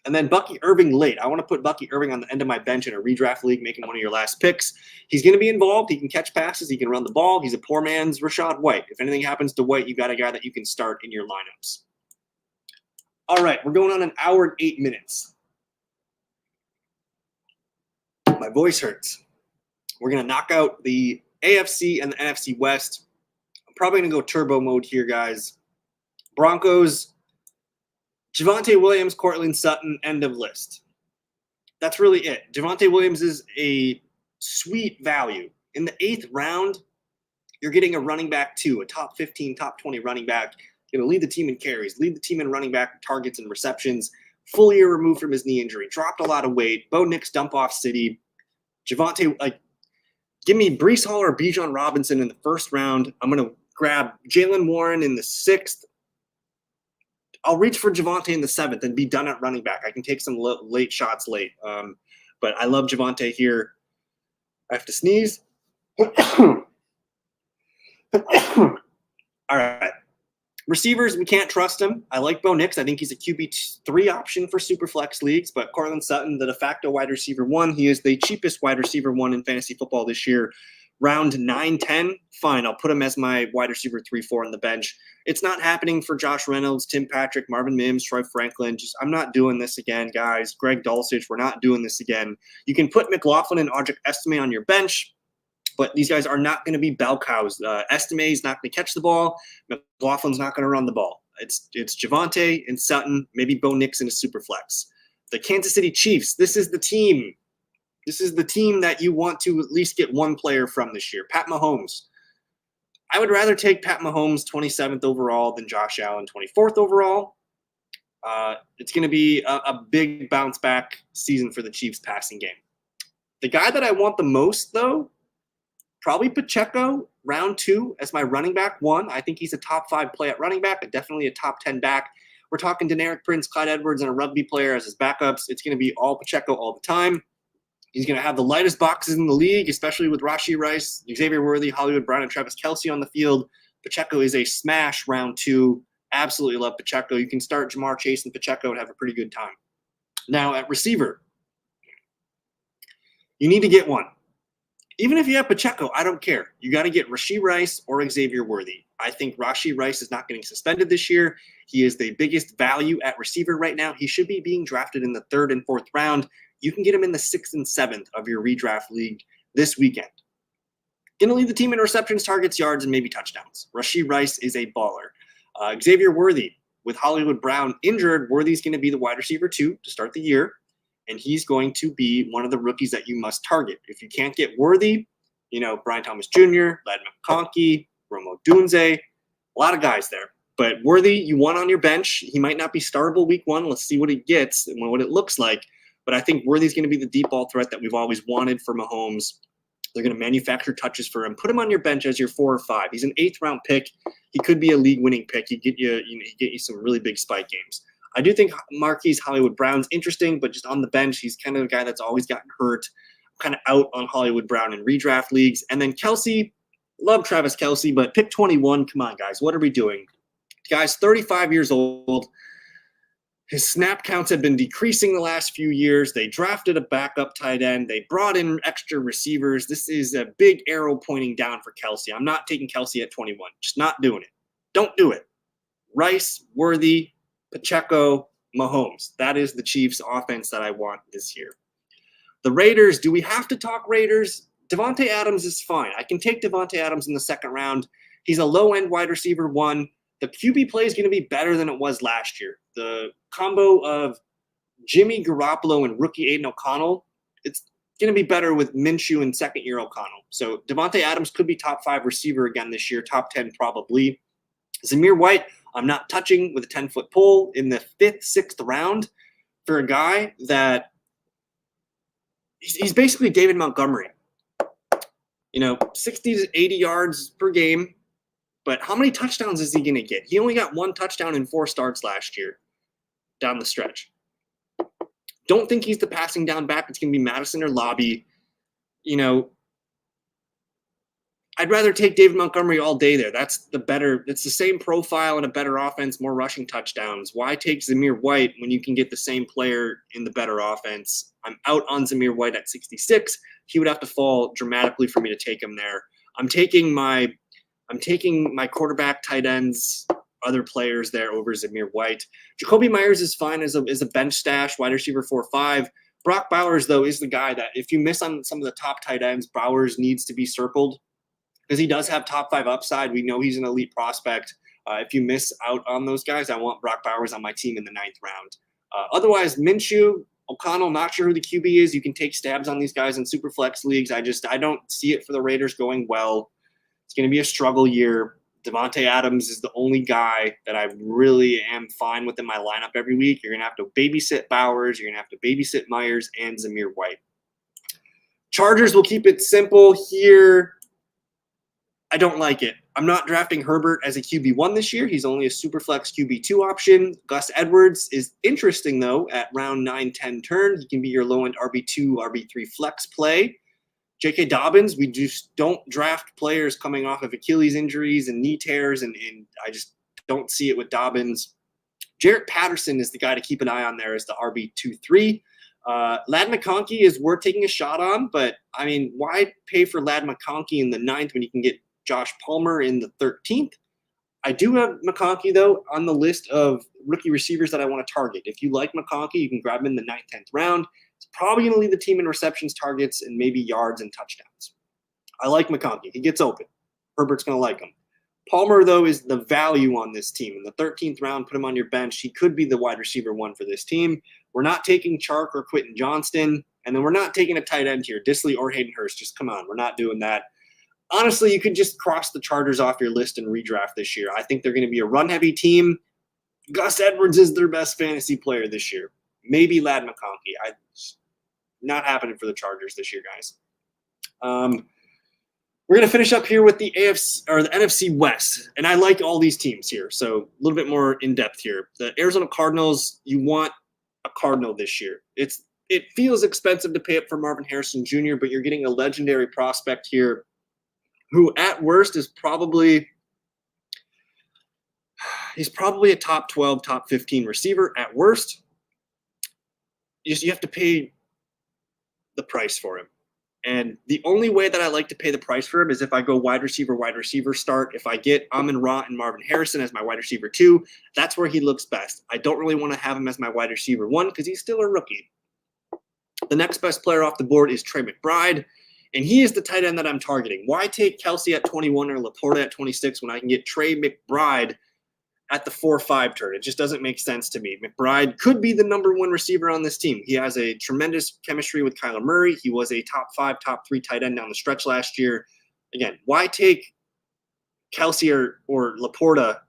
and then Bucky Irving late. I want to put Bucky Irving on the end of my bench in a redraft league, make him one of your last picks. He's going to be involved. He can catch passes. He can run the ball. He's a poor man's Rachaad White. If anything happens to White, you got a guy that you can start in your lineups. All right, we're going on an hour and 8 minutes. My voice hurts. We're going to knock out the AFC and the NFC West. I'm probably going to go turbo mode here, guys. Broncos, Javonte Williams, Courtland Sutton, end of list. That's really it. Javonte Williams is a sweet value. In the 8th round, you're getting a running back 2, a top 15, top 20 running back. Going to lead the team in carries, lead the team in running back targets and receptions. Full year removed from his knee injury. Dropped a lot of weight. Bo Nix dump off city. Javonte, give me Breece Hall or Bijan Robinson in the 1st round. I'm going to grab Jalen Warren in the 6th. I'll reach for Javonte in the 7th and be done at running back. I can take some late shots late. But I love Javonte here. I have to sneeze. All right. Receivers, we can't trust him. I like Bo Nix. I think he's a QB3 option for Superflex leagues, but Courtland Sutton, the de facto wide receiver 1, he is the cheapest wide receiver 1 in fantasy football this year. Round 9, 10, fine. I'll put him as my wide receiver 3, 4 on the bench. It's not happening for Josh Reynolds, Tim Patrick, Marvin Mims, Troy Franklin. I'm not doing this again, guys. Greg Dulcich, we're not doing this again. You can put McLaughlin and Audric Estime on your bench, but these guys are not going to be bell cows. Estime is not going to catch the ball. McLaughlin's not going to run the ball. It's Javonte and Sutton, maybe Bo Nix in a super flex. The Kansas City Chiefs, this is the team. This is the team that you want to at least get one player from this year. Pat Mahomes. I would rather take Pat Mahomes 27th overall than Josh Allen 24th overall. It's going to be a big bounce back season for the Chiefs passing game. The guy that I want the most, though, probably Pacheco, round 2 as my running back 1. I think he's a top 5 play at running back, but definitely a top 10 back. We're talking Deneric Prince, Clyde Edwards, and a rugby player as his backups. It's going to be all Pacheco all the time. He's going to have the lightest boxes in the league, especially with Rashee Rice, Xavier Worthy, Hollywood Brown, and Travis Kelce on the field. Pacheco is a smash round 2 Absolutely love Pacheco. You can start Jamar Chase and Pacheco and have a pretty good time. Now at receiver, you need to get one. Even if you have Pacheco, I don't care. You got to get Rashee Rice or Xavier Worthy. I think Rashee Rice is not getting suspended this year. He is the biggest value at receiver right now. He should be being drafted in the 3rd and 4th round. You can get him in the 6th and 7th of your redraft league this weekend. Going to lead the team in receptions, targets, yards, and maybe touchdowns. Rashee Rice is a baller. Xavier Worthy, with Hollywood Brown injured, Worthy's going to be the wide receiver 2 to start the year. And he's going to be one of the rookies that you must target. If you can't get Worthy, Brian Thomas Jr., Ladd McConkey, Romo Dunze, a lot of guys there. But Worthy, you want on your bench. He might not be startable week 1. Let's see what he gets and what it looks like. But I think Worthy's going to be the deep ball threat that we've always wanted for Mahomes. They're going to manufacture touches for him. Put him on your bench as your 4 or 5. He's an 8th round pick. He could be a league-winning pick. He'd get you some really big spike games. I do think Marquise Hollywood Brown's interesting, but just on the bench, he's kind of a guy that's always gotten hurt. I'm kind of out on Hollywood Brown in redraft leagues. And then Kelsey, love Travis Kelsey, but pick 21. Come on, guys. What are we doing? The guy's 35 years old. His snap counts have been decreasing the last few years. They drafted a backup tight end. They brought in extra receivers. This is a big arrow pointing down for Kelsey. I'm not taking Kelsey at 21. Just not doing it. Don't do it. Rice, Worthy, Pacheco, Mahomes. That is the Chiefs' offense that I want this year. The Raiders, do we have to talk Raiders? Devontae Adams is fine. I can take Devontae Adams in the 2nd round. He's a low-end wide receiver 1. The QB play is going to be better than it was last year. The combo of Jimmy Garoppolo and rookie Aiden O'Connell, it's going to be better with Minshew and 2nd-year O'Connell. So Devontae Adams could be top 5 receiver again this year, top 10 probably. Zamir White, I'm not touching with a 10-foot pole in the 5th, 6th round for a guy that he's basically David Montgomery. 60 to 80 yards per game. But how many touchdowns is he going to get? He only got 1 touchdown in 4 starts last year down the stretch. Don't think he's the passing down back. It's going to be Madison or Lobby. I'd rather take David Montgomery all day there. It's the same profile and a better offense, more rushing touchdowns. Why take Zamir White when you can get the same player in the better offense? I'm out on Zamir White at 66. He would have to fall dramatically for me to take him there. I'm taking my quarterback, tight ends, other players there over Zamir White. Jacoby Myers is fine as a bench stash, wide receiver 4-5. Brock Bowers, though, is the guy that if you miss on some of the top tight ends, Bowers needs to be circled because he does have top 5 upside. We know he's an elite prospect. If you miss out on those guys, I want Brock Bowers on my team in the 9th round. Otherwise, Minshew, O'Connell, not sure who the QB is. You can take stabs on these guys in super flex leagues. I don't see it for the Raiders going well. It's going to be a struggle year. Devontae Adams is the only guy that I really am fine with in my lineup every week. You're going to have to babysit Bowers. You're going to have to babysit Myers and Zamir White. Chargers will keep it simple here. I don't like it. I'm not drafting Herbert as a QB1 this year. He's only a super flex QB2 option. Gus Edwards is interesting, though, at round 9-10 turn. He can be your low-end RB2, RB3 flex play. J.K. Dobbins, we just don't draft players coming off of Achilles injuries and knee tears, and I just don't see it with Dobbins. Jarrett Patterson is the guy to keep an eye on there as the RB2-3. Ladd McConkey is worth taking a shot on, but, why pay for Ladd McConkey in the 9th when you can get Josh Palmer in the 13th? I do have McConkey, though, on the list of rookie receivers that I want to target. If you like McConkey, you can grab him in the 9th, 10th round. He's probably going to lead the team in receptions, targets, and maybe yards and touchdowns. I like McConkey. He gets open. Herbert's going to like him. Palmer, though, is the value on this team. In the 13th round, put him on your bench. He could be the wide receiver 1 for this team. We're not taking Chark or Quentin Johnston, and then we're not taking a tight end here, Disley or Hayden Hurst. Just come on. We're not doing that. Honestly, you could just cross the Chargers off your list and redraft this year. I think they're going to be a run-heavy team. Gus Edwards is their best fantasy player this year. Maybe Ladd McConkey. Not happening for the Chargers this year, guys. We're going to finish up here with the AFC or the NFC West, and I like all these teams here, so a little bit more in depth here. The Arizona Cardinals, you want a Cardinal this year. It feels expensive to pay up for Marvin Harrison Jr., but you're getting a legendary prospect here who at worst is probably He's probably a top 12, top 15 receiver at worst. You have to pay the price for him. And the only way that I like to pay the price for him is if I go wide receiver start. If I get Amon-Ra and Marvin Harrison as my wide receiver 2, that's where he looks best. I don't really want to have him as my wide receiver 1 because he's still a rookie. The next best player off the board is Trey McBride, and he is the tight end that I'm targeting. Why take Kelsey at 21 or Laporta at 26 when I can get Trey McBride at the 4-5 turn? It just doesn't make sense to me. McBride could be the number 1 receiver on this team. He has a tremendous chemistry with Kyler Murray. He was a top 5, top 3 tight end down the stretch last year. Again, why take Kelsey or Laporta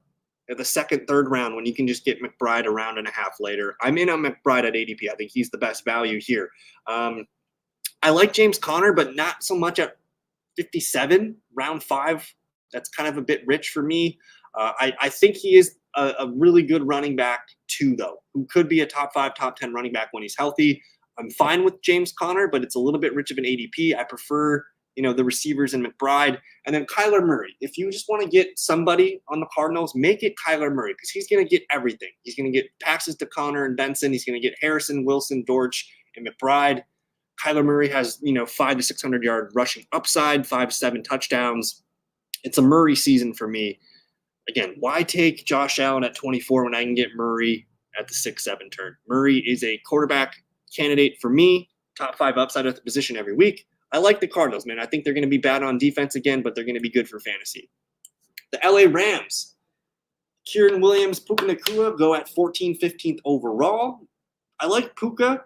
at the 2nd, 3rd round when you can just get McBride a round and a half later? I'm in on McBride at ADP. I think he's the best value here. I like James Conner, but not so much at 57, round 5. That's kind of a bit rich for me. I think he is a really good running back too, though, who could be a top 5, top 10 running back when he's healthy. I'm fine with James Conner, but it's a little bit rich of an ADP. I prefer, the receivers and McBride. And then Kyler Murray. If you just want to get somebody on the Cardinals, make it Kyler Murray because he's going to get everything. He's going to get passes to Conner and Benson. He's going to get Harrison, Wilson, Dortch, and McBride. Kyler Murray has, 500 to 600 yard rushing upside, 5 to 7 touchdowns. It's a Murray season for me. Again, why take Josh Allen at 24 when I can get Murray at the 6-7 turn? Murray is a quarterback candidate for me, top 5 upside at the position every week. I like the Cardinals, man. I think they're going to be bad on defense again, but they're going to be good for fantasy. The LA Rams, Kieran Williams, Puka Nacua go at 14th, 15th overall. I like Puka,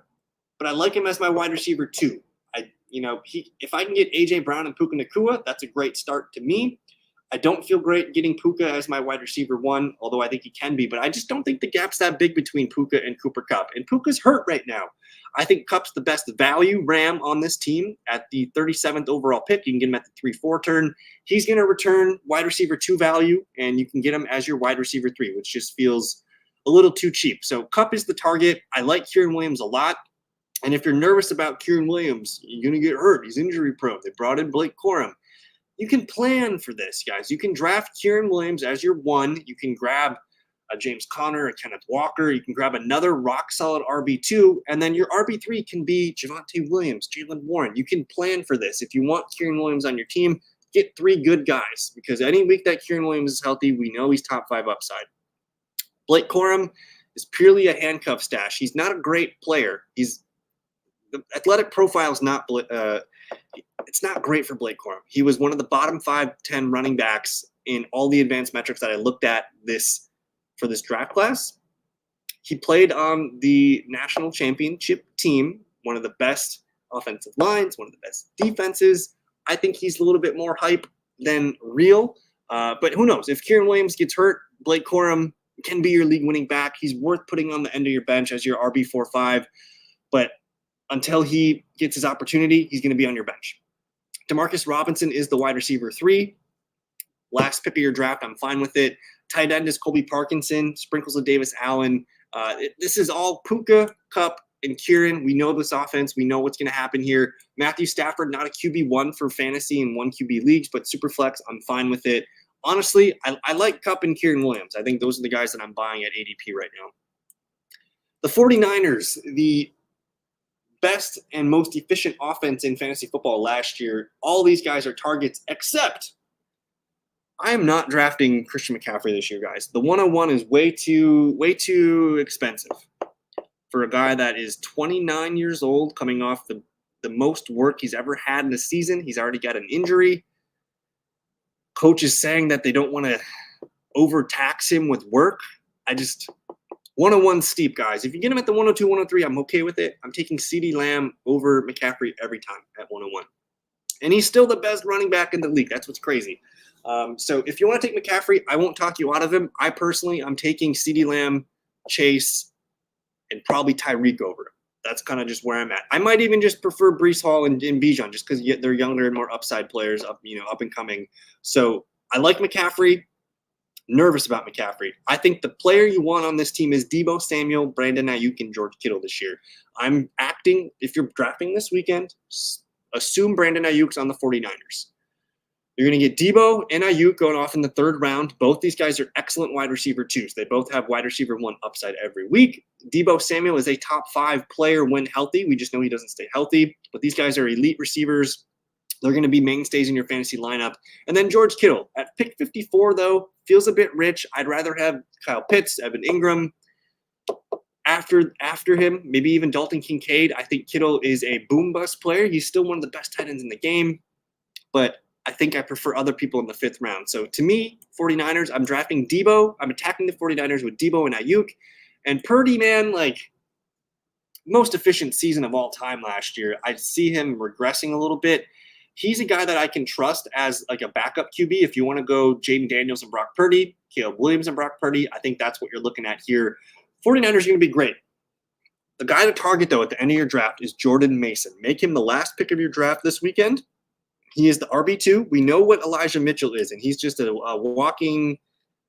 but I like him as my wide receiver too. If I can get A.J. Brown and Puka Nacua, that's a great start to me. I don't feel great getting Puka as my wide receiver 1, although I think he can be, but I just don't think the gap's that big between Puka and Cooper Kupp. And Puka's hurt right now. I think Kupp's the best value Ram on this team at the 37th overall pick. You can get him at the 3-4 turn. He's going to return wide receiver 2 value, and you can get him as your wide receiver 3, which just feels a little too cheap. So Kupp is the target. I like Kieran Williams a lot. And if you're nervous about Kieran Williams, you're going to get hurt. He's injury prone. They brought in Blake Corum. You can plan for this, guys. You can draft Kieran Williams as your 1. You can grab a James Conner, a Kenneth Walker. You can grab another rock-solid RB2, and then your RB3 can be Javonte Williams, Jaylen Warren. You can plan for this. If you want Kieran Williams on your team, get 3 good guys because any week that Kieran Williams is healthy, we know he's top 5 upside. Blake Corum is purely a handcuff stash. He's not a great player. The athletic profile is not it's not great for Blake Corum. He was one of the bottom 5-10 running backs in all the advanced metrics that I looked at for this draft class. He played on the national championship team, one of the best offensive lines, one of the best defenses. I think he's a little bit more hype than real, but who knows? If Kieran Williams gets hurt, Blake Corum can be your league-winning back. He's worth putting on the end of your bench as your RB4-5, but until he gets his opportunity, he's going to be on your bench. Demarcus Robinson is the wide receiver 3. Last pick of your draft, I'm fine with it. Tight end is Colby Parkinson, sprinkles of Davis Allen. This is all Puka, Kupp, and Kieran. We know this offense. We know what's going to happen here. Matthew Stafford, not a QB1 for fantasy in 1 QB leagues, but super flex, I'm fine with it. Honestly, I like Kupp and Kieran Williams. I think those are the guys that I'm buying at ADP right now. The 49ers, the best and most efficient offense in fantasy football last year. All these guys are targets, except I am not drafting Christian McCaffrey this year, guys. The 101 is way too expensive for a guy that is 29 years old, coming off the most work he's ever had in a season. He's already got an injury. Coach is saying that they don't want to overtax him with work. 101 steep, guys. If you get him at the 102, 103, I'm okay with it. I'm taking CeeDee Lamb over McCaffrey every time at 101. And he's still the best running back in the league. That's what's crazy. So if you want to take McCaffrey, I won't talk you out of him. I'm taking CeeDee Lamb, Chase, and probably Tyreek over him. That's kind of just where I'm at. I might even just prefer Breece Hall and Bijan just because they're younger and more upside players, up and coming. So I like McCaffrey. Nervous about McCaffrey. I think the player you want on this team is Deebo Samuel, Brandon Ayuk, and George Kittle this year. If you're drafting this weekend, assume Brandon Ayuk's on the 49ers. You're going to get Debo and Ayuk going off in the third round. Both these guys are excellent wide receiver twos. They both have wide receiver 1 upside every week. Debo Samuel is a top 5 player when healthy. We just know he doesn't stay healthy. But these guys are elite receivers. They're going to be mainstays in your fantasy lineup. And then George Kittle at pick 54, though, feels a bit rich. I'd rather have Kyle Pitts, Evan Ingram after him, maybe even Dalton Kincaid. I think Kittle is a boom-bust player. He's still one of the best tight ends in the game. But I think I prefer other people in the 5th round. So to me, 49ers, I'm drafting Debo. I'm attacking the 49ers with Debo and Ayuk. And Purdy, man, like, most efficient season of all time last year. I see him regressing a little bit. He's a guy that I can trust as like a backup QB. If you want to go Jaden Daniels and Brock Purdy, Caleb Williams and Brock Purdy, I think that's what you're looking at here. 49ers are going to be great. The guy to target, though, at the end of your draft is Jordan Mason. Make him the last pick of your draft this weekend. He is the RB2. We know what Elijah Mitchell is, and he's just a walking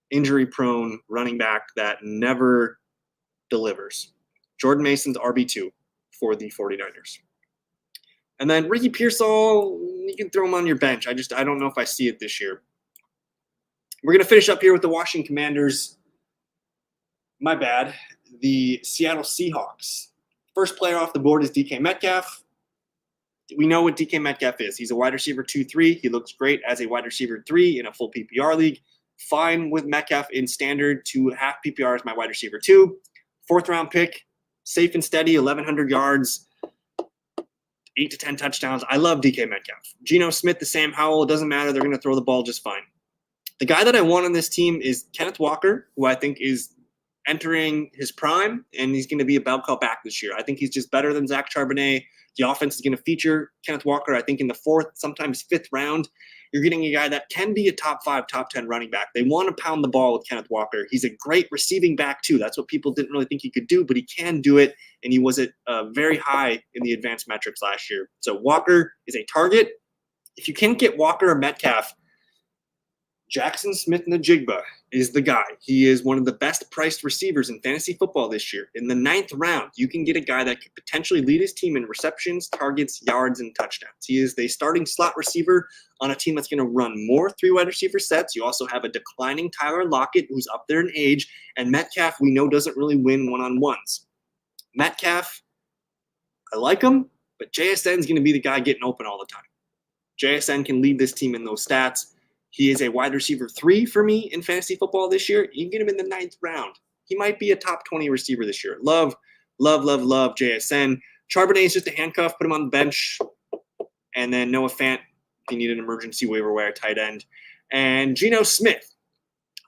injury-prone running back that never delivers. Jordan Mason's RB2 for the 49ers. And then Ricky Pearsall, you can throw him on your bench. I don't know if I see it this year. We're going to finish up here with the Washington Commanders. My bad. The Seattle Seahawks. First player off the board is DK Metcalf. We know what DK Metcalf is. He's a wide receiver 2-3. He looks great as a wide receiver 3 in a full PPR league. Fine with Metcalf in standard to half PPR as my wide receiver 2. 4th round pick, safe and steady, 1,100 yards. 8 to 10 touchdowns. I love DK Metcalf. Geno Smith, the Sam Howell, it doesn't matter. They're going to throw the ball just fine. The guy that I want on this team is Kenneth Walker, who I think is entering his prime, and he's going to be a bell cow back this year. I think he's just better than Zach Charbonnet. The offense is going to feature Kenneth Walker, I think, in the 4th, sometimes 5th round. You're getting a guy that can be a top 5, top 10 running back. They want to pound the ball with Kenneth Walker. He's a great receiving back, too. That's what people didn't really think he could do, but he can do it, and he was at very high in the advanced metrics last year. So Walker is a target. If you can't get Walker or Metcalf, Jackson Smith-Njigba is the guy. He is one of the best priced receivers in fantasy football this year. In the 9th round, you can get a guy that could potentially lead his team in receptions, targets, yards, and touchdowns. He is the starting slot receiver on a team that's going to run more 3 wide receiver sets. You also have a declining Tyler Lockett, who's up there in age, and Metcalf, we know, doesn't really win one-on-ones. Metcalf, I like him, but JSN is going to be the guy getting open all the time. JSN can lead this team in those stats. He is a wide receiver 3 for me in fantasy football this year. You can get him in the 9th round. He might be a top 20 receiver this year. Love JSN. Charbonnet is just a handcuff. Put him on the bench. And then Noah Fant, if you need an emergency waiver wire tight end. And Geno Smith.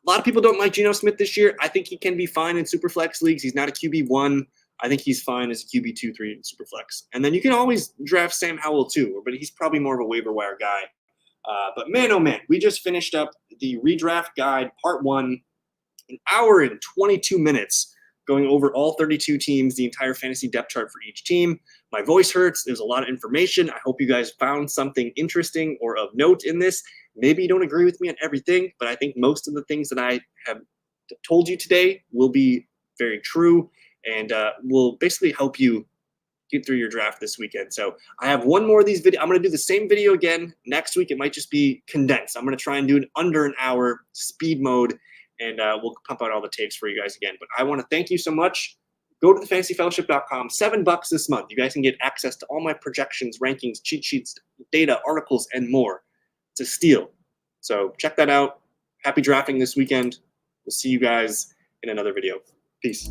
A lot of people don't like Geno Smith this year. I think he can be fine in Superflex leagues. He's not a QB1. I think he's fine as a QB2, 3 in Superflex. And then you can always draft Sam Howell too, but he's probably more of a waiver wire guy. But man, oh man, we just finished up the redraft guide, part 1, an hour and 22 minutes, going over all 32 teams, the entire fantasy depth chart for each team. My voice hurts. There's a lot of information. I hope you guys found something interesting or of note in this. Maybe you don't agree with me on everything, but I think most of the things that I have told you today will be very true and will basically help you get through your draft this weekend. So I have one more of these videos. I'm going to do the same video again next week. It might just be condensed. I'm going to try and do it under an hour, speed mode, and we'll pump out all the takes for you guys again. But I want to thank you so much. Go to thefantasyfellowship.com. $7 this month. You guys can get access to all my projections, rankings, cheat sheets, data, articles, and more. It's a steal. So check that out. Happy drafting this weekend. We'll see you guys in another video. Peace.